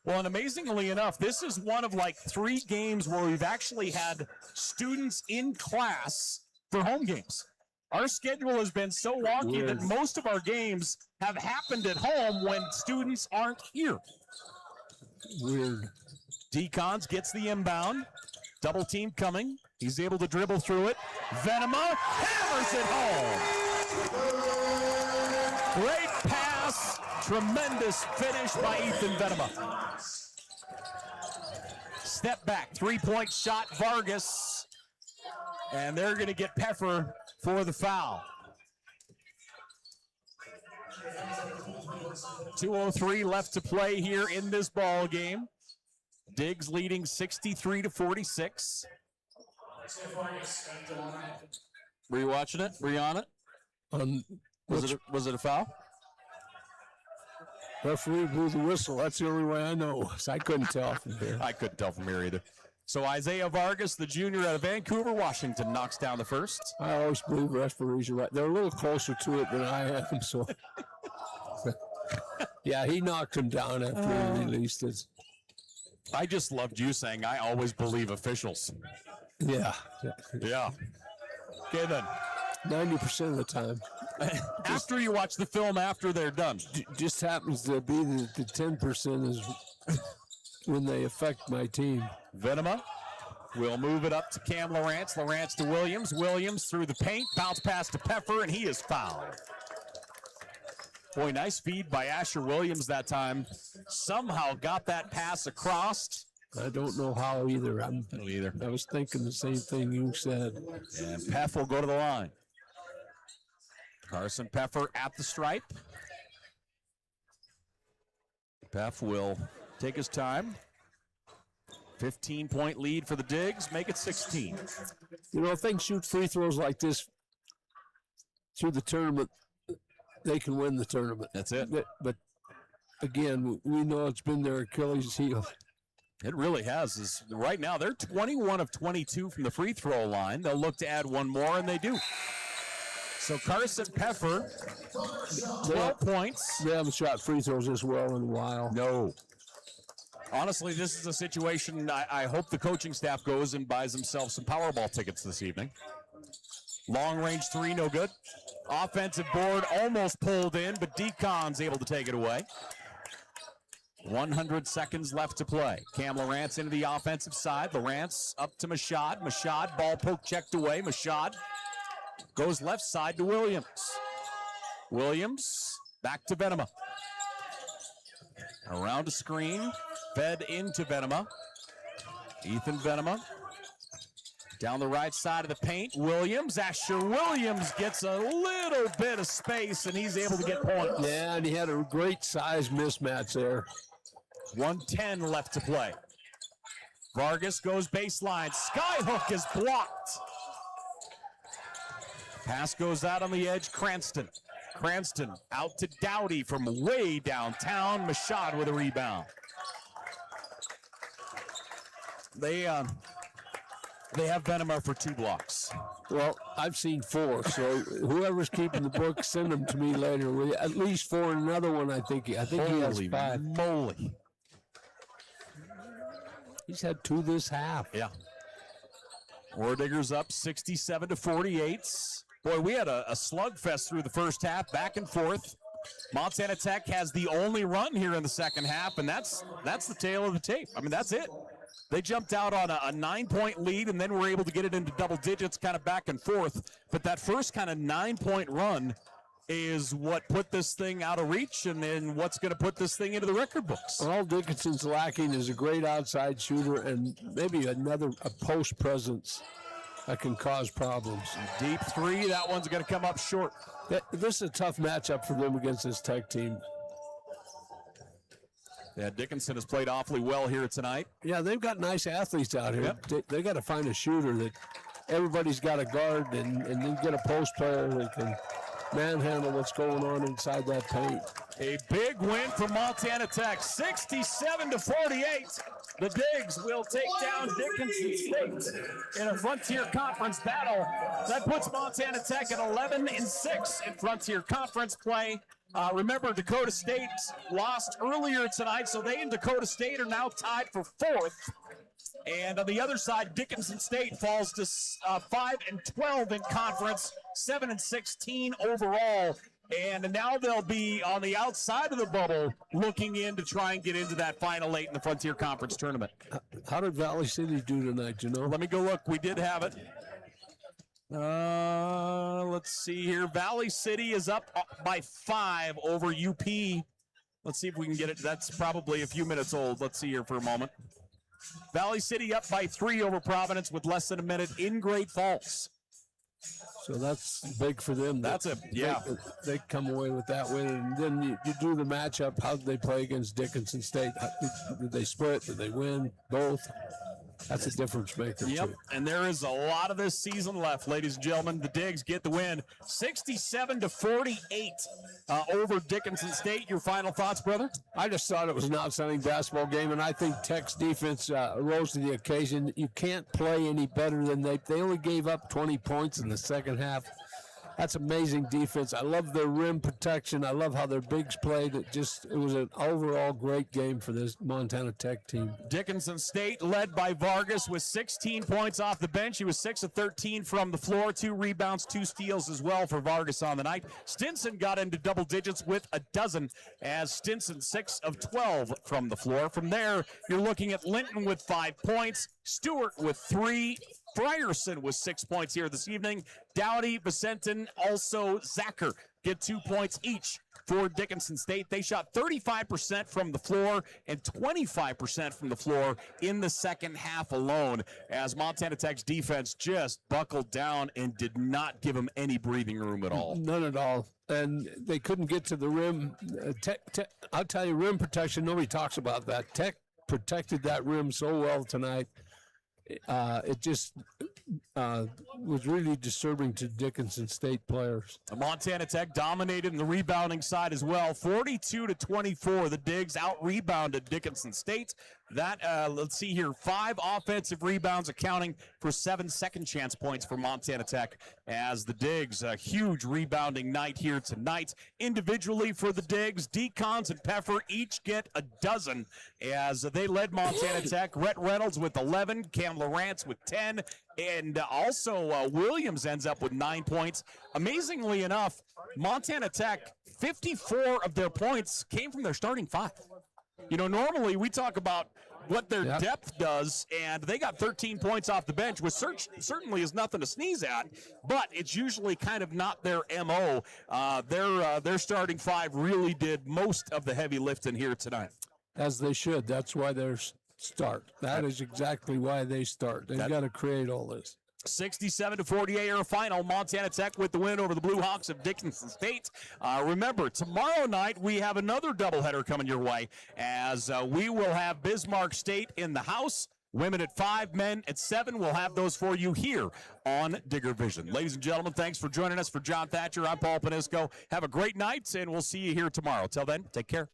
Well, and amazingly enough, this is one of like 3 games where we've actually had students in class for home games. Our schedule has been so wonky that most of our games have happened at home when students aren't here. Weird. Decons gets the inbound. Double team coming. He's able to dribble through it. Venema hammers it home. Great pass. Tremendous finish by Ethan Venema. Step back. 3-point shot, Vargas. And they're going to get Peffer for the foul. 2:03 left to play here in this ball game. Diggs leading 63-46. Were you watching it? Were you on it? Was it a foul? Referee blew the whistle. That's the only way I know. I couldn't tell from here. I couldn't tell from here either. So Isaiah Vargas, the junior out of Vancouver, Washington, knocks down the first. I always believe referees are right. They're a little closer to it than I am, so. Yeah, he knocked him down after he released it. I just loved you saying, I always believe officials. Yeah. Yeah. Okay, then. 90% of the time. After you watch the film, after they're done. Just happens to be that the 10% is when they affect my team. Venema will move it up to Cam Lawrence. Lawrence to Williams. Williams through the paint. Bounce pass to Peffer, and he is fouled. Boy, nice feed by Asher Williams that time. Somehow got that pass across. I don't know how either. I don't either. I was thinking the same thing you said. And Peff will go to the line. Carson Peffer at the stripe. Peff will take his time. 15-point lead for the Digs. Make it 16. You know, if they can shoot free throws like this through the tournament, they can win the tournament. That's it. But again, we know it's been their Achilles heel. It really has. Right now, they're 21 of 22 from the free throw line. They'll look to add one more, and they do. So Carson Peffer, 12 points. They haven't shot free throws this well in a while. No. Honestly, this is a situation I hope the coaching staff goes and buys themselves some Powerball tickets this evening. Long range 3, no good. Offensive board almost pulled in, but Decon's able to take it away. 100 seconds left to play. Cam Lawrence into the offensive side. Lawrence up to Machad. Machad, ball poke checked away. Machad goes left side to Williams. Williams back to Venema. Around a screen, fed into Venema. Ethan Venema Down the right side of the paint, Williams. Asher Williams gets a little bit of space, and he's able to get points. Yeah, and he had a great size mismatch there. 1:10 left to play. Vargas goes baseline. Skyhook is blocked. Pass goes out on the edge. Cranston out to Dowdy from way downtown. Mashad with a rebound. They have Benham for 2 blocks. Well, I've seen 4, so whoever's keeping the book, send them to me later. At least 4 and another one, I think he has 5. Moly. He's had 2 this half. Yeah. Orediggers up 67-48. Boy, we had a slugfest through the first half, back and forth. Montana Tech has the only run here in the second half, and that's the tail of the tape. I mean, that's it. They jumped out on a 9-point lead and then were able to get it into double digits kind of back and forth. But that first kind of 9-point run is what put this thing out of reach and then what's going to put this thing into the record books. All Dickinson's lacking is a great outside shooter and maybe a post presence that can cause problems. Deep 3, that one's going to come up short. This is a tough matchup for them against this Tech team. Yeah, Dickinson has played awfully well here tonight. Yeah, they've got nice athletes out here. Yep. They got to find a shooter that everybody's got a guard and then get a post player that can manhandle what's going on inside that paint. A big win for Montana Tech, 67-48. The Digs will take down Dickinson State in a Frontier Conference battle. That puts Montana Tech at 11-6 in Frontier Conference play. Remember, Dakota State lost earlier tonight, so they and Dakota State are now tied for 4th. And on the other side, Dickinson State falls to 5-12 in conference, 7-16 overall. And now they'll be on the outside of the bubble looking in to try and get into that Final 8 in the Frontier Conference tournament. How did Valley City do tonight, you know? Let me go look. We did have it. Let's see here. Valley City is up by 5 over UP. Let's see if we can get it. That's probably a few minutes old. Let's see here for a moment. Valley City up by 3 over Providence with less than a minute in Great Falls. So that's big for them. They come away with that win. And then you do the matchup. How did they play against Dickinson State? Did they split? Did they win? Both? That's a difference maker, too. And there is a lot of this season left, ladies and gentlemen. The Digs get the win, 67-48 over Dickinson State. Your final thoughts, brother? I just thought it was an outstanding basketball game, and I think Tech's defense rose to the occasion. You can't play any better than they only gave up 20 points in the second half. That's amazing defense. I love their rim protection. I love how their bigs played. It was an overall great game for this Montana Tech team. Dickinson State led by Vargas with 16 points off the bench. He was 6 of 13 from the floor, 2 rebounds, 2 steals as well for Vargas on the night. Stinson got into double digits with a dozen as Stinson 6 of 12 from the floor. From there, you're looking at Linton with 5 points, Stewart with 3, Frierson with 6 points here this evening. Dowdy, Vicentin, also Zacher get 2 points each for Dickinson State. They shot 35% from the floor and 25% from the floor in the second half alone as Montana Tech's defense just buckled down and did not give them any breathing room at all. None at all. And they couldn't get to the rim. I'll tell you, rim protection, nobody talks about that. Tech protected that rim so well tonight. It just was really disturbing to Dickinson State players. Montana Tech dominated in the rebounding side as well. 42-24. The Digs out-rebounded Dickinson State. That, let's see here, 5 offensive rebounds accounting for 7 second chance points for Montana Tech as the Digs, a huge rebounding night here tonight. Individually for the Digs, Decons and Peffer each get a dozen as they led Montana Tech. Rhett Reynolds with 11, Cam Lawrence with 10, and also Williams ends up with 9 points. Amazingly enough, Montana Tech, 54 of their points came from their starting 5. You know, normally we talk about what their depth does, and they got 13 points off the bench, which certainly is nothing to sneeze at, but it's usually kind of not their MO. Their starting 5 really did most of the heavy lifting here tonight. As they should. That's why they're start. That is exactly why they start. They've got to create all this. 67-48 our final. Montana Tech with the win over the Blue Hawks of Dickinson State. Remember, tomorrow night we have another doubleheader coming your way as we will have Bismarck State in the house. Women at 5, men at 7. We'll have those for you here on Digger Vision. Ladies and gentlemen, thanks for joining us. For John Thatcher, I'm Paul Panisco. Have a great night, and we'll see you here tomorrow. Till then, take care.